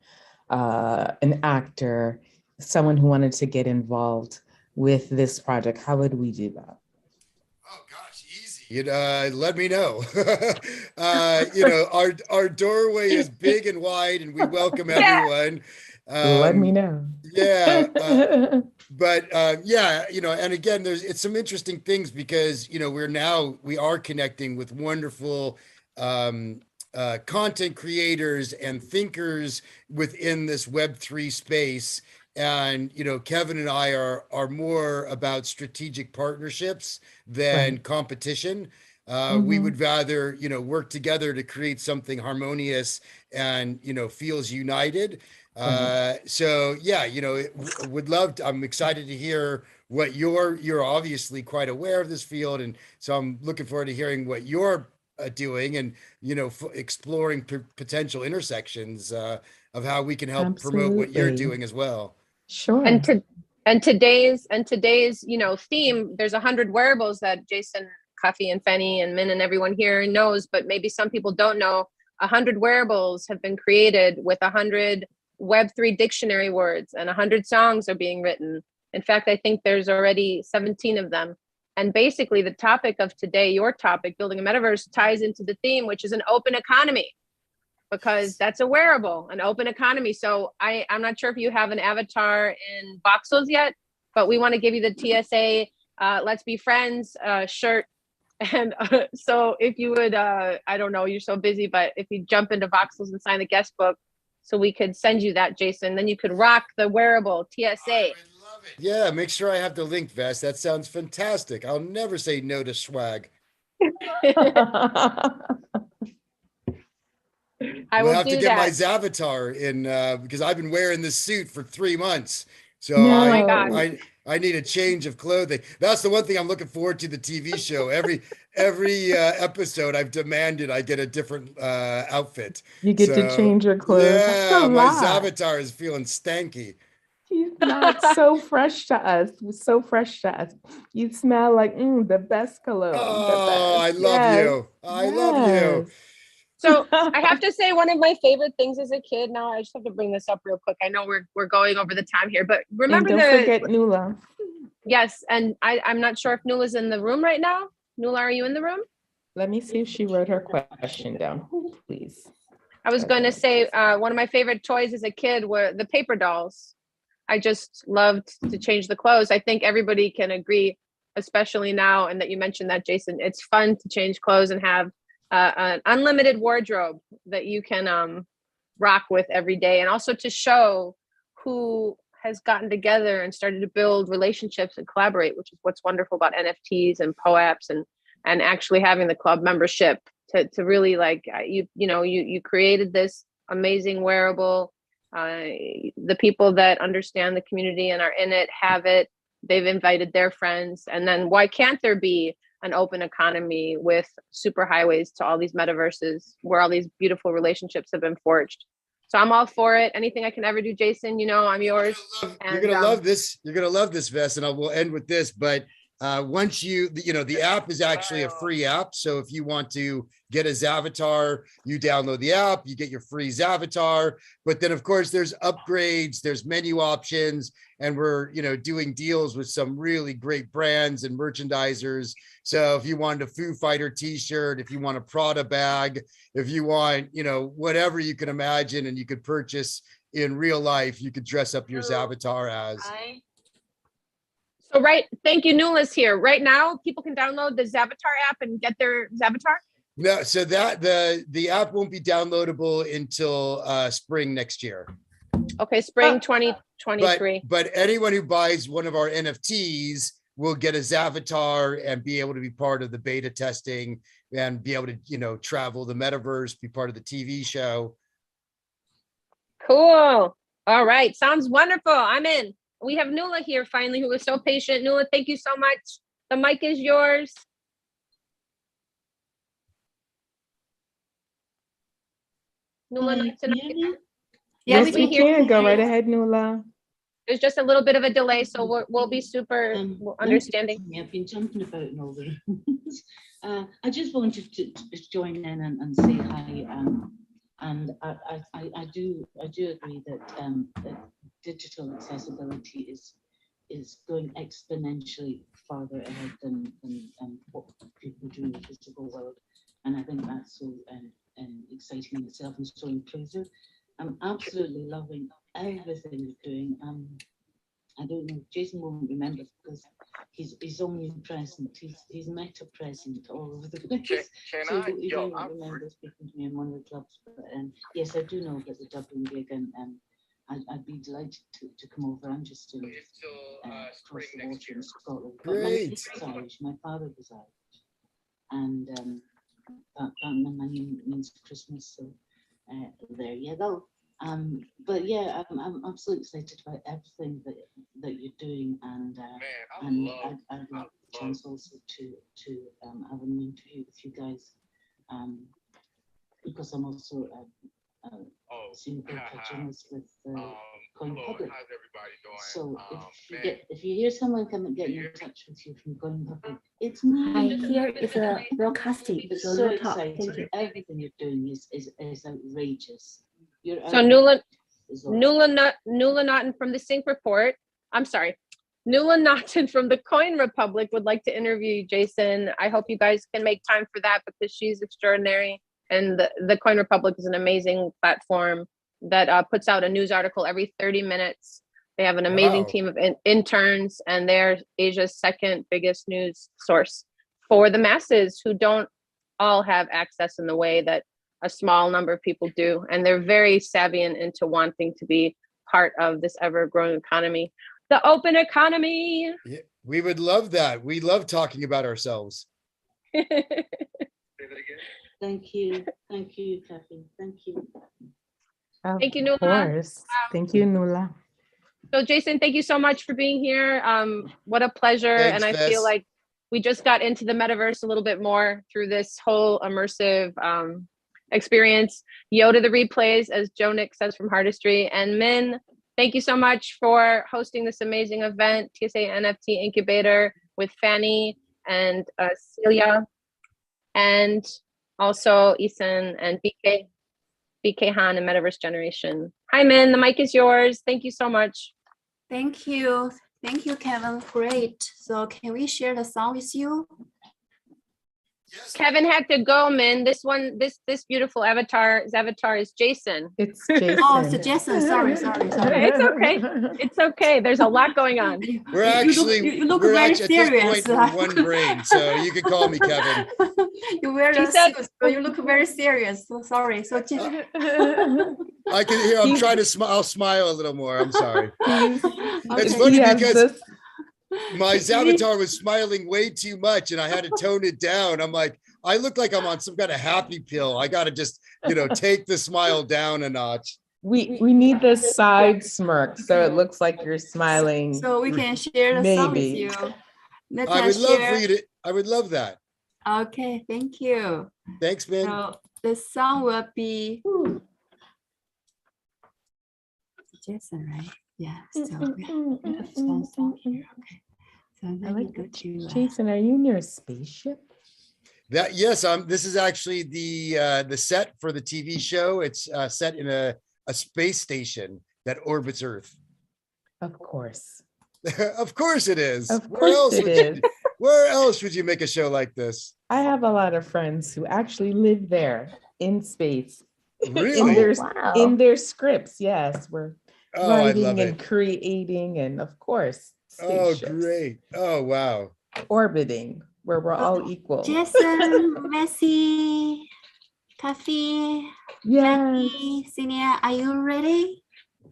an actor, someone who wanted to get involved with this project, how would we do that? Oh gosh, easy. Let me know. You know, our doorway is big and wide, and we welcome everyone. Let me know. Yeah. But yeah, you know, and again, it's some interesting things because, you know, we are connecting with wonderful content creators and thinkers within this Web3 space. And, you know, Kevin and I are more about strategic partnerships than Right. competition. We would rather, you know, work together to create something harmonious and, you know, feels united. So yeah, you know, I'm excited to hear what you're obviously quite aware of this field. And so I'm looking forward to hearing what you're doing and, you know, exploring potential intersections of how we can help promote what you're Absolutely. doing as well. Sure. And today's, you know, theme, there's 100 wearables that Jason, Coffee and Fanny and Min and everyone here knows, but maybe some people don't know. 100 wearables have been created with 100 Web3 dictionary words, and 100 songs are being written. In fact, I think there's already 17 of them. And basically the topic of today, your topic, building a metaverse, ties into the theme, which is an open economy, because that's a wearable, an open economy. So I'm not sure if you have an avatar in Voxels yet, but we want to give you the TSA Let's Be Friends shirt. And so if you would, I don't know, you're so busy, but if you jump into Voxels and sign the guest book, so we could send you that, Jason, then you could rock the wearable TSA. I would love it. Yeah, make sure I have the link, Vest. That sounds fantastic. I'll never say no to swag. I will will have to do get my that. XAVATAR in because I've been wearing this suit for 3 months. So No. Oh my God. I need a change of clothing. That's the one thing I'm looking forward to the TV show. Every episode I've demanded I get a different outfit. You get to So, change your clothes. That's a yeah, my lot. avatar is feeling stanky. He's not so fresh to us. So fresh to us. You smell like the best cologne. Oh, I The best. love Yes. you. I love you. So I have to say, one of my favorite things as a kid. Now I just have to bring this up real quick. I know we're going over the time here, but And remember don't forget Nula. Yes, and I'm not sure if Nula's in the room right now. Nula, are you in the room? Let me see if she wrote her question down. Hold, please. I was going to say one of my favorite toys as a kid were the paper dolls. I just loved to change the clothes. I think everybody can agree, especially now, and that you mentioned that, Jason. It's fun to change clothes and have an unlimited wardrobe that you can rock with every day, and also to show who has gotten together and started to build relationships and collaborate, which is what's wonderful about NFTs and POAPs and actually having the club membership to really like you created this amazing wearable. The people that understand the community and are in it have it. They've invited their friends, and then why can't there be an open economy with super highways to all these metaverses where all these beautiful relationships have been forged? So I'm all for it. Anything I can ever do, Jason, I'm yours. You're gonna love this. You're gonna love this, Vess, and we'll end with this. But once the app is actually a free app. So if you want to get a XAVATAR, you download the app, you get your free XAVATAR. But then, of course, there's upgrades, there's menu options, and we're doing deals with some really great brands and merchandisers. So if you want a Foo Fighter T-shirt, if you want a Prada bag, if you want whatever you can imagine, and you could purchase in real life, you could dress up your XAVATAR as. So thank you, Nula's here. Right now, people can download the XAVATAR app and get their XAVATAR? No, so that the app won't be downloadable until spring next year. Okay, spring 2023. But anyone who buys one of our NFTs will get a XAVATAR and be able to be part of the beta testing and be able to travel the metaverse, be part of the TV show. Cool. All right, sounds wonderful. I'm in. We have Nula here finally, who was so patient. Nula, thank you so much. The mic is yours. Nula, Yes, we can. Go right ahead, Nula. There's just a little bit of a delay, so we'll be super understanding. I've been jumping about in all the rooms. I just wanted to join in and say hi. And I do agree that digital accessibility is going exponentially farther ahead than what people do in the physical world, and I think that's so exciting in itself and so inclusive. I'm absolutely loving everything you're doing. I don't know, Jason won't remember because he's omnipresent. He's meta present all over the place. So he don't remember speaking to me in one of the clubs. But yes, I do know about the Dublin gig, and I'd be delighted to come over. I'm just in across the water in Scotland. But my name's Irish. My father was Irish, and that my name means Christmas. So there you go. But yeah, I'm absolutely excited about everything that you're doing, and I'd like the chance also to have an interview with you guys, because I'm also senior political journalist with Coin Public. So if you hear someone come and get in touch with you from Coin Public, it's me. Hi, here is a broadcasting. It's so exciting. Everything you're doing is outrageous. So Nula Naughton from the Sync Report. I'm sorry. Nula Naughton from the Coin Republic would like to interview you, Jason. I hope you guys can make time for that because she's extraordinary. And the Coin Republic is an amazing platform that puts out a news article every 30 minutes. They have an amazing team of interns, and they're Asia's second biggest news source for the masses who don't all have access in the way that a small number of people do. And they're very savvy and into wanting to be part of this ever-growing economy, the open economy. Yeah, we would love that. We love talking about ourselves. Thank you, Kathy. Thank you. Thank you, Nula. Of course. Thank you, Nula. So Jason, thank you so much for being here. What a pleasure. Thanks, And I Vess. feel like we just got into the metaverse a little bit more through this whole immersive experience. Yo to the replays, as Joe Nick says from Hardistry. And Min, thank you so much for hosting this amazing event, TSA NFT Incubator with Fanny and Celia, and also Ethan and BK Han and Metaverse Generation. Hi, Min, the mic is yours. Thank you so much. Thank you. Thank you, Kevin. Great. So can we share the song with you? Kevin had to go, Min. This beautiful avatar, his avatar is Jason. It's Jason. Oh, so Jason, sorry. It's okay. It's okay. There's a lot going on. We're actually, you look we're very actually at this serious. point, we're one brain, so you can call me Kevin. You wear She the said- suit, so you look very serious. So sorry. So I can hear, I'm trying to smile, I'll smile a little more, I'm sorry. It's Okay. funny He has because this- my avatar was smiling way too much and I had to tone it down. I'm like, I look like I'm on some kind of happy pill. I got to just, take the smile down a notch. we need this side smirk so it looks like you're smiling. So we can share the song with Maybe. you. Let I would us love share. for you to, I would love that. Okay, thank you. Thanks, man. So the song will be Jason, right? Yeah. So we have some song here. Okay. So I let me like go to Jason, are you near a spaceship? Yes, this is actually the set for the TV show. It's set in a space station that orbits Earth. Of course. Of course it is. Of course it is. Where else would you make a show like this? I have a lot of friends who actually live there in space. Really? Wow. In their scripts, yes. We're Oh, I writing love and it. creating and of course, Oh, spaceships. great. Oh, wow. Orbiting, where we're all equal. Jason, Messi, Kathy, Yes. Becky, Senior, are you ready?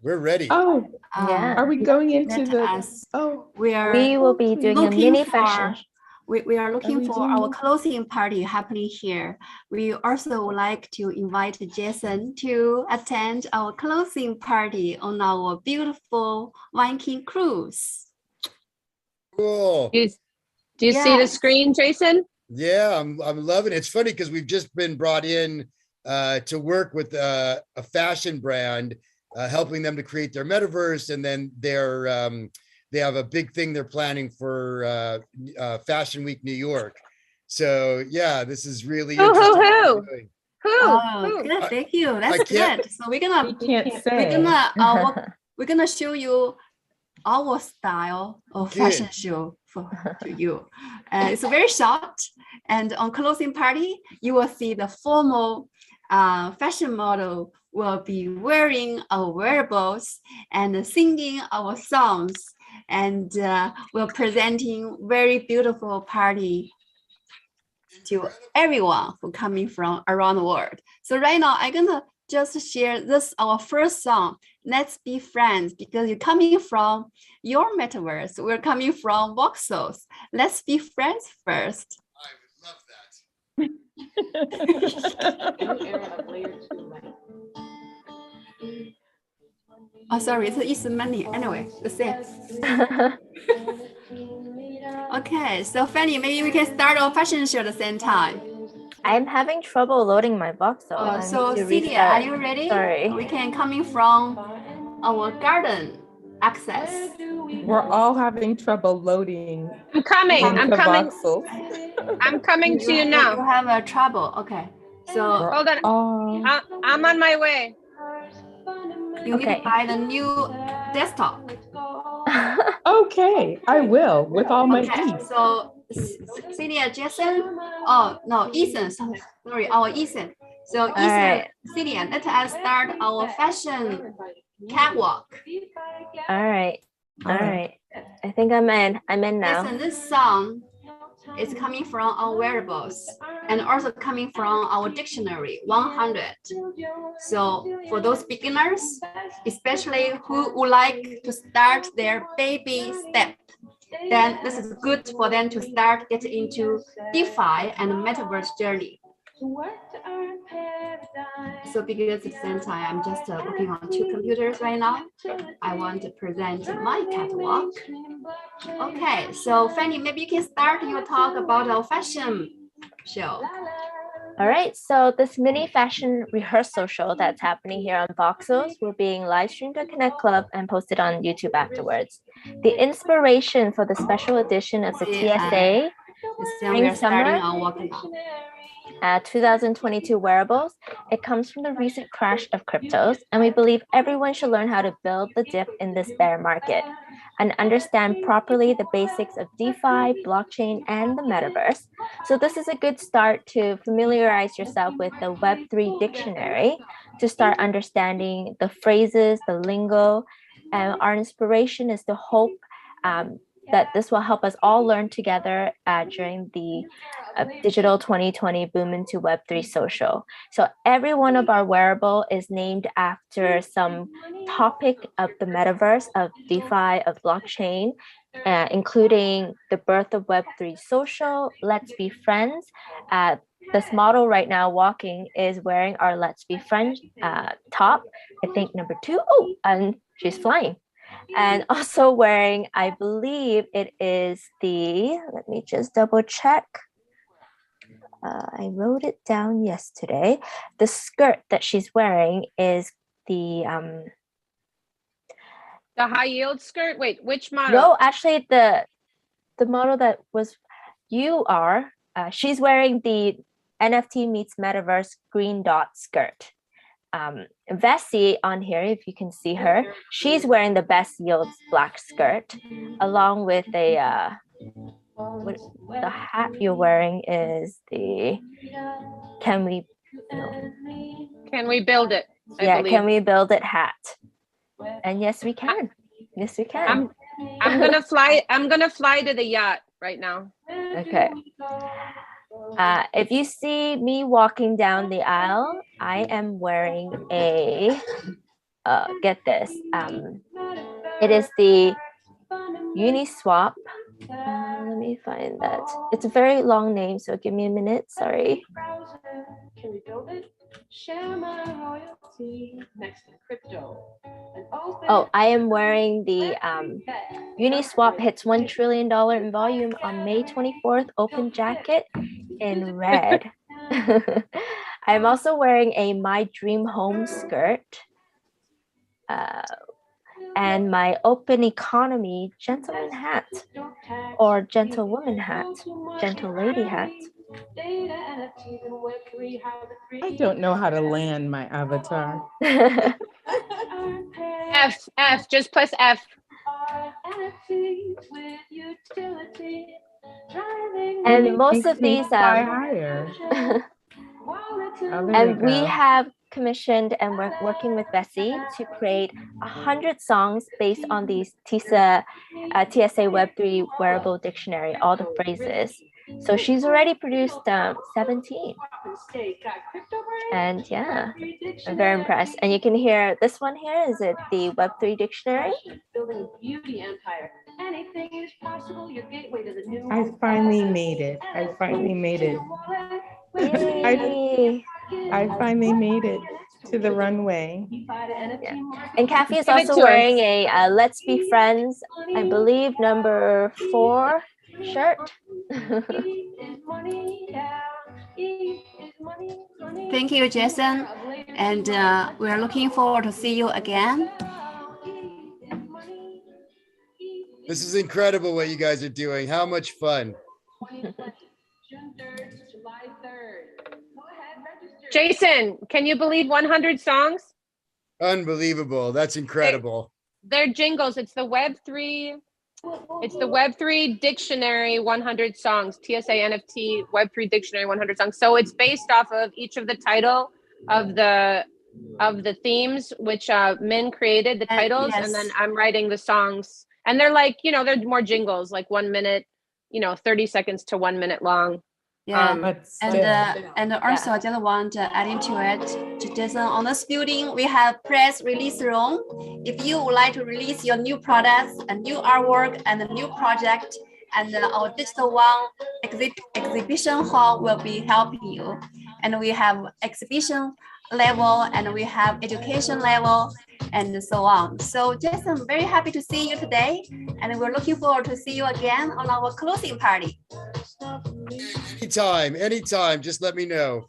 We're ready. Oh, Yeah. are we going into Let the, us. oh, We are We will be doing a looking mini for- fashion. we are looking we for doing our this? closing party happening here. We also would like to invite Jason to attend our closing party on our beautiful Viking cruise. Cool. Do you see the Yes. screen, Jason? Yeah, I'm loving it. It's funny because we've just been brought in to work with a fashion brand, helping them to create their metaverse, and then they have a big thing they're planning for Fashion Week New York. So yeah, this is really Who, interesting. what who? we're doing. Oh, good. Thank you. That's can't- good. So we're we gonna can't say. we're gonna show you our style of Good. fashion show to you. It's very short, and on closing party, you will see the formal fashion model will be wearing our wearables and singing our songs, and we're presenting very beautiful party to everyone who coming from around the world. So right now, I'm gonna just share this, our first song, Let's Be Friends, because you're coming from your metaverse. We're coming from Voxels. Let's be friends first. I would love that. Oh, sorry, it's East money. Anyway, the same. Okay, so Fanny, maybe we can start our fashion show at the same time. I'm having trouble loading my box, so I So need to Celia, are restart. you ready? Sorry. We can coming from our garden access. We're all having trouble loading. I'm coming. I'm into coming. voxels. I'm coming to you You now. have a trouble. Okay, so We're Hold on. all- I'm on my way. you need to Okay. buy the new desktop. Okay, I will with all my Okay, ease. so Celia, Jason, oh no, Ethan, sorry, our Ethan. So Ethan, right. Celia, let us start our fashion catwalk. All right. All right. I think I'm in. I'm in now. Listen, this song is coming from our wearables and also coming from our dictionary 100. So for those beginners, especially who would like to start their baby step, then this is good for them to start getting into DeFi and metaverse journey. So because at the same time, I'm just working on 2 computers right now. I want to present my catalog. Okay, so Fanny, maybe you can start your talk about our fashion show. All right, so this mini fashion rehearsal show that's happening here on Voxels will be live streamed to Connect Club and posted on YouTube afterwards. The inspiration for the special edition of the TSA We're starting Summer on working on. 2022 wearables, it comes from the recent crash of cryptos, and we believe everyone should learn how to build the dip in this bear market and understand properly the basics of DeFi, blockchain, and the metaverse. So this is a good start to familiarize yourself with the Web3 dictionary to start understanding the phrases, the lingo, and our inspiration is to hope that this will help us all learn together during the Digital 2020 Boom into Web3 Social. So every one of our wearable is named after some topic of the metaverse, of DeFi, of blockchain, including the birth of Web3 Social, Let's Be Friends. This model right now walking is wearing our Let's Be Friends top, I think number 2. Oh, and she's flying. And also wearing, I believe it is the, let me just double check. I wrote it down yesterday. The skirt that she's wearing is the high yield skirt. Wait, which model? No, actually the model that was she's wearing the NFT meets Metaverse green dot skirt. Vessi on here, if you can see her, she's wearing the best yields black skirt, along with a the hat you're wearing is the can we build it? Can we build it hat? And yes, we can. Yes, we can. I'm gonna fly. I'm gonna fly to the yacht right now. Okay. If you see me walking down the aisle, I am wearing a get this. It is the Uniswap. Let me find that. It's a very long name, so give me a minute. Sorry. Can we build it? Share my royalty next to crypto. Oh, I am wearing the Uniswap hits $1 trillion in volume on May 24th open jacket in red. I'm also wearing a My Dream Home skirt. And my open economy gentleman hat or gentlewoman hat, gentle lady hat. I don't know how to land my avatar. F, just press F. And most of these fly higher. And we have commissioned and we're working with Bessie to create 100 songs based on these TSA Web3 wearable dictionary, all the phrases. So she's already produced 17. And yeah, I'm very impressed. And you can hear this one here, is it the Web3 dictionary? Building a beauty empire. Anything is possible, your gateway to the new. I finally made it. I finally made it. I finally made it to the runway. Yeah. And Kathy is also wearing a Let's Be Friends, I believe, number 4 shirt. Thank you, Jason. And we are looking forward to see you again. This is incredible what you guys are doing. How much fun. June 3rd to July 3rd. Go ahead, register. Jason, can you believe 100 songs? Unbelievable. That's incredible. They're jingles. It's the Web3. It's the Web3 Dictionary 100 songs. TSA NFT Web3 Dictionary 100 songs. So it's based off of each of the title of the themes, which Min created the titles, yes. and then I'm writing the songs. And they're like, they're more jingles, like 1 minute, 30 seconds to 1 minute long. Yeah, and also I just want to add into it, to Jason, on this building, we have press release room. If you would like to release your new products, a new artwork, and a new project, and our digital one exhibition hall will be helping you. and we have exhibition level, and we have education level, and so on. So Jason, I'm very happy to see you today, and we're looking forward to see you again on our closing party. Anytime, just let me know.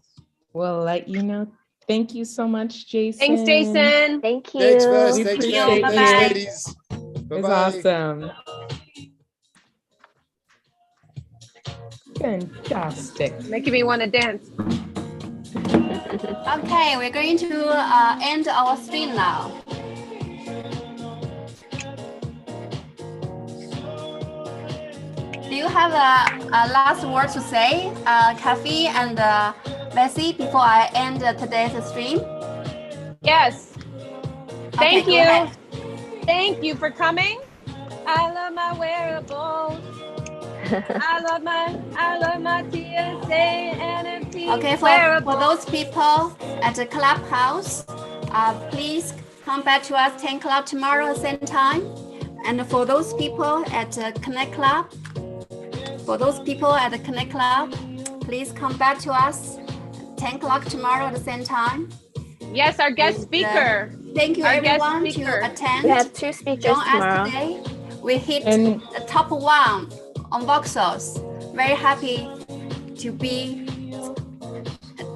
We'll let you know. Thank you so much, Jason. Thanks, Jason. Thank you. Thanks, Wes. We Thanks, appreciate Jen. you. Thanks, Bye-bye. ladies. It's Bye-bye. awesome. Fantastic. Making me want to dance. Okay, we're going to end our stream now. Do you have a last word to say, Kathy and Bessie, before I end today's stream? Yes. Thank Okay, go you. ahead. Thank you for coming. I love my wearables. I love my TSA NFT Okay, for wearables. those people at the clubhouse, please come back to us 10 o'clock tomorrow at the same time. And for those people at the Connect Club, please come back to us 10 o'clock tomorrow at the same time. Yes, our guest And, speaker. Thank you Our guest everyone speaker. to attend. We have 2 speakers Join tomorrow. us today. We hit And the top 1 on Voxels. Very happy to be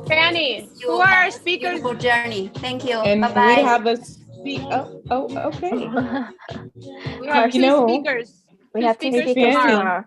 Fanny, you who are our on this speakers? beautiful journey. Thank you. and Bye-bye. we have a speak. Oh, okay. We have Our- two You know, speakers. We Two have 2 speakers speakers Fanny. tomorrow.